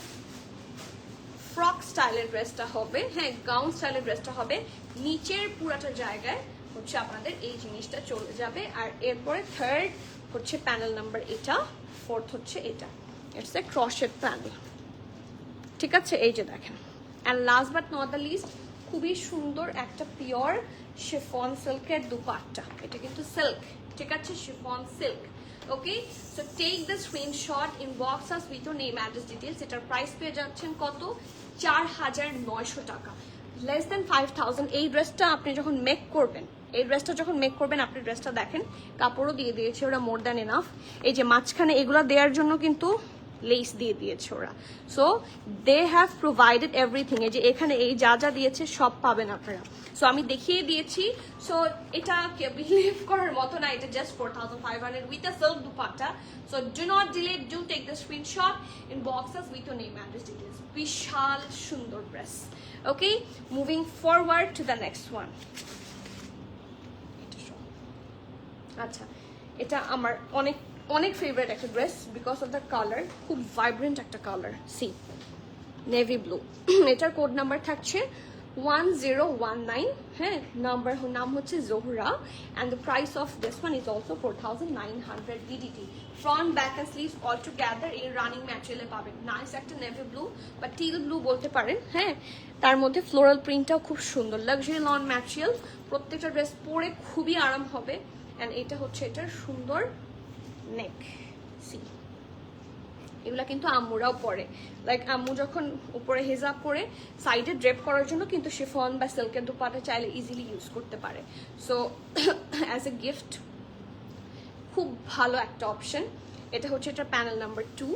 ফ্রক স্টাইলের ড্রেসটা হবে, হ্যাঁ গাউন স্টাইলের ড্রেসটা হবে, নিচের পুরাটা জায়গায় হচ্ছে আপনাদের এই জিনিসটা চলে যাবে। আর এরপরে থার্ড হচ্ছে প্যানেল নাম্বার এটা, ফোর্থ হচ্ছে এটা, ইটস এ ক্রশেড প্যানেল, ঠিক আছে, এই যে দেখেন। And last but not the least, খুবই সুন্দর একটা পিওর শিফন সিল্কের দুপাট্টা, এটা কিন্তু সিল্ক, ঠিক আছে, chiffon silk. Okay, so take the screenshot, inbox us with your name address details. এটার প্রাইস পেয়ে যাচ্ছেন কত, 4900 টাকা, লেস দেন 5000। এই ড্রেসটা আপনি যখন মেক করবেন, এই ড্রেসটা যখন মেক করবেন, আপনি ড্রেসটা দেখেন কাপড়ও দিয়ে দিয়েছে ওরা মোর দ্যান এনাফ। এই যে মাঝখানে এগুলো দেওয়ার জন্য কিন্তু লেস দিয়ে দিয়েছে ওরা, so they have provided everything. এই যে এখানে এই যা যা দিয়েছে সব পাবেন আপনারা, সো আমি দেখিয়ে দিয়েছি। সো এটা বিলিভ করার মতো না, এটা just 4500 with a silk dupatta. So do not delay, do take the screenshot, inbox us with your name address details. বিশাল সুন্দর dress. Okay, moving forward to the next one. আচ্ছা, এটা আমার অনেক অনেক ফেভারিট একটা dress because of the colour, খুব vibrant একটা কালার, সি নেভি ব্লু। এটার কোড নাম্বার থাকছে 1019, হ্যাঁ নাম হচ্ছে Zohra, and the price of this one is also 4900 DDT. Front back and sleeves all together এই রানিং ম্যাটেরিয়ালে পাবেন। নাইস একটা নেভি ব্লু বা টিল ব্লু বলতে পারেন, হ্যাঁ তার মধ্যে ফ্লোরাল প্রিন্টটাও খুব সুন্দর, লাক্সারি লন ম্যাটেরিয়াল, প্রত্যেকটা ড্রেস পরে খুবই আরাম হবে। অ্যান্ড এটা হচ্ছে এটার সুন্দর নেক, সি এগুলা কিন্তু আম্মুরাও পরে, লাইক আম্মু যখন উপরে হেজাব করে সাইডে ড্রেপ করার জন্য কিন্তু শিফন বা সিল্কের দুপাট্টা চাইলে ইজিলি ইউজ করতে পারে। সো অ্যাজ এ গিফট খুব ভালো একটা অপশন। এটা হচ্ছে এটা প্যানেল নাম্বার 2,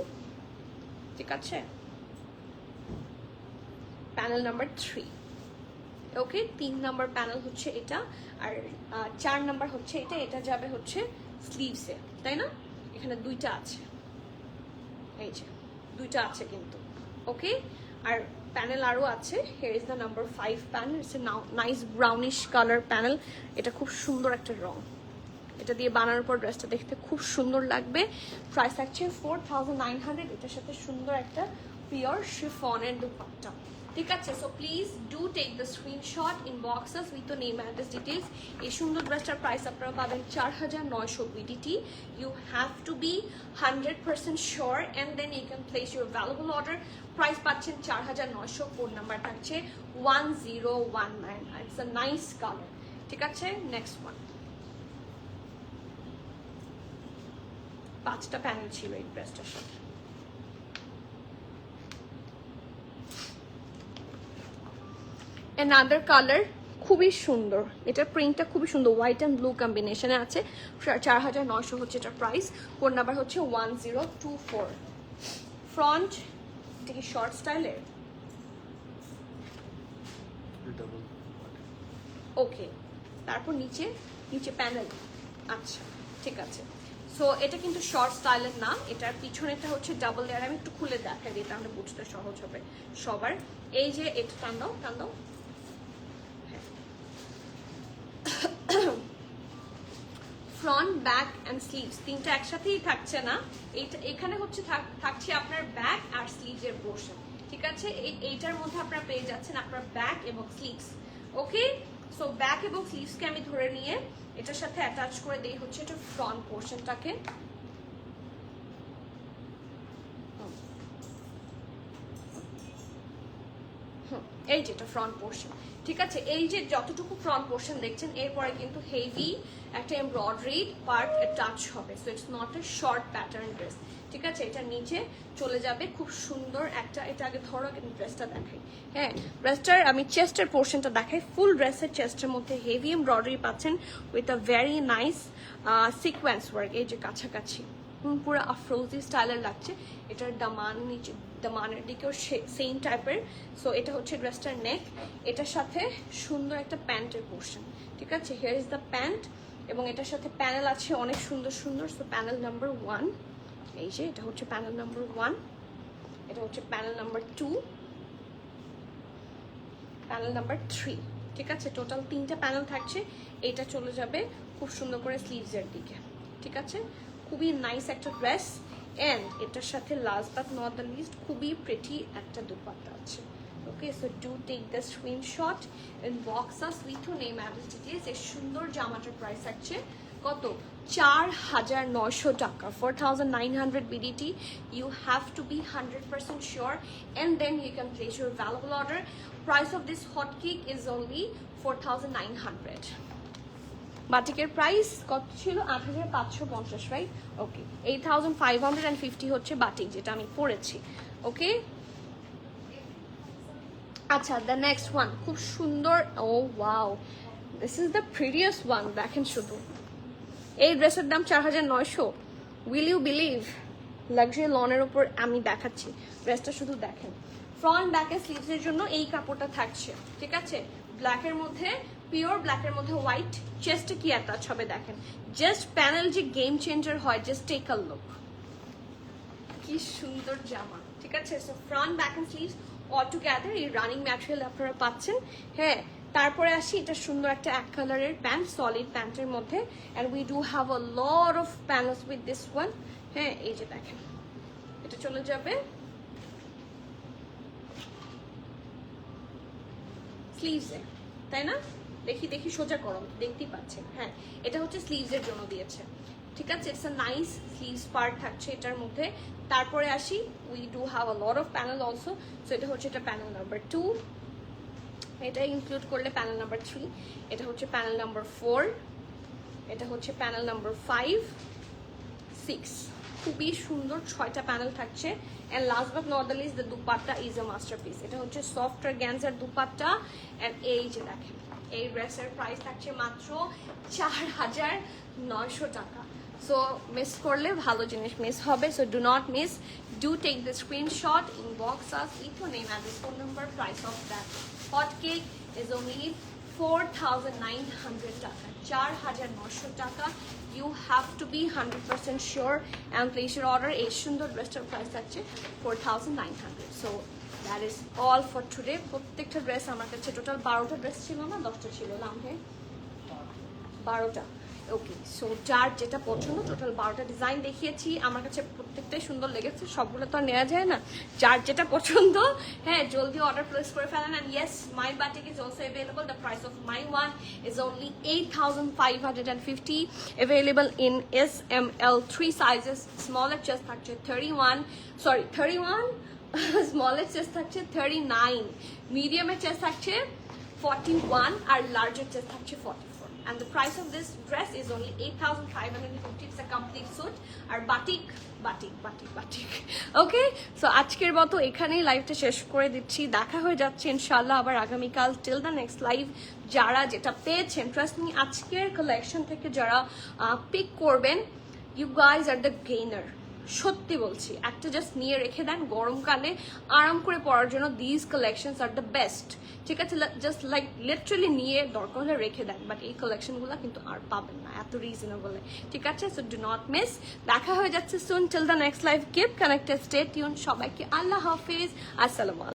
ঠিক আছে, প্যানেল নাম্বার 3। ওকে, 3 নাম্বার প্যানেল হচ্ছে এটা, আর 4 নাম্বার হচ্ছে এটা। এটা যাবে হচ্ছে স্লিভসে, তাই না, এখানে দুইটা আছে, এই যে দুইটা আছে কিন্তু। ওকে, আর প্যানেল আরও আছে। Here is the number 5 panel, it's a nice brownish colour panel. এটা খুব সুন্দর একটা রং, এটা দিয়ে বানানোর পর ড্রেসটা দেখতে খুব সুন্দর লাগবে। প্রাইস থাকছে 4900, এটার সাথে সুন্দর একটা পিওর শিফনের দুপাট্টা, ঠিক আছে। So please do take the screenshot, inbox us with the name address details. এই সুন্দর ড্রেসটার প্রাইস আপনারা পাবেন 4900 BDT. You have to be 100% sure and then you can place your valuable order. Price পাচ্ছেন 4900, কোড নাম্বার থাকছে 1019, it's a nice colour, ঠিক আছে। Next one, 5টা প্যানেল ছিল এই ড্রেসটার সাথে। অ্যানাদার কালার, খুবই সুন্দর, এটার প্রিন্টটা খুবই সুন্দর, হোয়াইট অ্যান্ড ব্লু কম্বিনেশনে আছে। 4900 হচ্ছে এটার প্রাইস, কোড নাম্বার হচ্ছে 1024। ফ্রন্ট এটা কি শর্ট স্টাইলের, ওকে, তারপর নিচে প্যানেল, আচ্ছা ঠিক আছে। সো এটা কিন্তু শর্ট স্টাইলের না, এটার পিছনেটা হচ্ছে ডাবল লেয়ার। আমি একটু খুলে দেখাই দিই তাহলে বুঝতে সহজ হবে সবার। এই যে এটা টান দাও, ফ্রন্ট ব্যাক অ্যান্ড স্লিভস তিনটা একসাথেই থাকছে না, এখানে হচ্ছে থাকছে আপনার ব্যাক আর স্লিভসের পোর্শন, ঠিক আছে। এইটার মধ্যে আপনারা পেয়ে যাচ্ছেন আপনার ব্যাক এবং স্লিভস। ওকে, সো ব্যাক এবং স্লিভসকে আমি ধরে নিয়ে এটার সাথে অ্যাটাচ করে দেই হচ্ছে এটা ফ্রন্ট পোর্শনটাকে। এই যেটা ফ্রন্ট পোর্শন, ঠিক আছে। এই যে যতটুকু ফ্রন্ট পোর্শন দেখছেন, এরপরে কিন্তু হেভি একটা এমব্রয়ডারি পার্ট টাচ হবে। So it's not a short pattern dress, ঠিক আছে। এটা নিচে চলে যাবে খুব সুন্দর একটা, এটা আগে ধরো ড্রেসটা দেখাই, হ্যাঁ ড্রেসটার আমি চেস্টের পোর্শনটা দেখাই। ফুল ড্রেসের চেস্টের মধ্যে হেভি এমব্রয়ডারি পাচ্ছেন with a very nice sequence work, এই যে কাছাকাছি, একদম পুরো আফরোজি স্টাইলের লাগছে। এটার দামানের দিকেও সেম টাইপের। সো এটা হচ্ছে ড্রেসটার নেক, এটার সাথে সুন্দর একটা প্যান্টের পোর্শন, ঠিক আছে? হিয়ার ইজ দ্য প্যান্ট, এবং এটার সাথে প্যানেল আছে অনেক সুন্দর সুন্দর। সো প্যানেল নাম্বার 1, এই যে এটা হচ্ছে প্যানেল নাম্বার 1, এটা হচ্ছে প্যানেল নাম্বার 2, প্যানেল নাম্বার 3, ঠিক আছে? টোটাল 3টা প্যানেল থাকছে। এটা চলে যাবে খুব সুন্দর করে স্লিভসের দিকে, ঠিক আছে? খুবই নাইস একটা ড্রেস। অ্যান্ড এটার সাথে last but not the least খুবই প্রিটি একটা দুপাট্টা আছে। Okay, so do take the screenshot inbox us with your name address details. এই সুন্দর জামাটার প্রাইস থাকছে কত? 4,900 টাকা, 4,900 BDT. You have to be 100% sure and then you can place your valuable order. Price of this hot cake is only 4,900. বাটিকের price কত ছিল? 8,550, right? ওকে, 8,550 হচ্ছে batik, যেটা আমি পরেছি। ওকে, আচ্ছা, দ্য নেক্সট ওয়ান খুব সুন্দর। Oh wow, this is the prettiest one. দেখেন শুধু, এই ড্রেসের দাম 4,900। Will you believe? লাক্সারি লনের উপর আমি দেখাচ্ছি ড্রেসটা, শুধু দেখেন। ফ্রন্ট ব্যাকের স্লিভসের জন্য এই কাপড়টা থাকছে, ঠিক আছে? ব্ল্যাকের মধ্যে, পিওর ব্ল্যাকের মধ্যে হোয়াইট। চেস্টে কি অ্যাটাচ হবে দেখেন, জাস্ট প্যানেল যে গেম চেঞ্জার হয়, জাস্ট টেক আ লুক, কি সুন্দর জামা, ঠিক আছে? So front back and sleeves all together এই রানিং ম্যাটেরিয়াল আপনারা পাচ্ছেন। হ্যাঁ, তারপরে আসি, এটা সুন্দর একটা এক কালারের প্যান্ট, সলিড প্যান্টের মধ্যে। And we do have a lot of panels with this one. হ্যাঁ, এই যে দেখেন, এটা চলে যাবে স্লিভসে, তাই না? দেখি সোজা করো, দেখতেই পাচ্ছেন। হ্যাঁ, এটা হচ্ছে স্লিভসের জন্য দিয়েছে, ঠিক আছে? It's a nice sleeves part থাকছে এটার মধ্যে। তারপরে আসি, we do have a lot of panel also. So এটা হচ্ছে এটা প্যানেল নাম্বার 2, এটা ইনক্লুড করলে প্যানেল নাম্বার 3, এটা হচ্ছে প্যানেল নাম্বার 4, এটা হচ্ছে প্যানেল নাম্বার 5, 6। খুবই সুন্দর 6টা প্যানেল থাকছে। And last but not the least, the dupatta is a masterpiece. এটা হচ্ছে সফট অর্গানজার দুপাট্টা। অ্যান্ড এই যে দেখেন, এই ড্রেসের প্রাইস থাকছে মাত্র 4,900 টাকা। সো মিস করলে ভালো জিনিস মিস হবে। So do not miss, do take the screenshot, inbox us with your name and phone number. Price of that hot cake is only 4,900 টাকা, 4,900 টাকা। You have to be 100% sure and place your order. এই সুন্দর ড্রেসটার price আছে 4,900. So that is all for today. প্রত্যেকটা dress আমার কাছে total 12টা dress ছিল না 10টা ছিল, লামহে 12টা। ওকে, সো যার যেটা পছন্দ, টোটাল 12টা ডিজাইন দেখিয়েছি, আমার কাছে প্রত্যেকটাই সুন্দর লেগেছে, সবগুলো তো আর নেওয়া যায় না। যার যেটা পছন্দ, হ্যাঁ, জলদি অর্ডার প্লেস করে ফেলেন। And yes, my batik is also available. The price of my one is only 8,550, available in SML 3 sizes. স্মলের চেস্ট থাকছে 31, স্মলের চেস্ট থাকছে 39, মিডিয়ামের চেস্ট থাকছে 41, আর লার্জের চেস্ট থাকছে 44। And the price of this dress is only 8,550. It's a complete suit. আর Batik. Okay, so আজকের মতো এখানেই লাইভটা শেষ করে দিচ্ছি। দেখা হয়ে যাচ্ছে ইনশাল্লাহ আবার আগামীকাল। টিল দ্য নেক্সট লাইভ, যারা যেটা পেয়েছেন, ট্রাস্ট মি, আজকের কালেকশন থেকে যারা পিক করবেন, you guys are the gainer. সত্যি বলছি, একটা জাস্ট নিয়ে রেখে দেন, গরমকালে আরাম করে পরার জন্য this collections are the best, ঠিক আছে? জাস্ট লাইক লিটারালি নিয়ে দরকার হলে রেখে দেন, বাট এই কালেকশনগুলো কিন্তু আর পাবেন না এত রিজনেবলে, ঠিক আছে? So do not miss. দেখা হয়ে যাচ্ছে soon. Till the next live, keep connected, stay tune. সবাইকে আল্লাহ হাফিজ, আসসালামু আলাইকুম।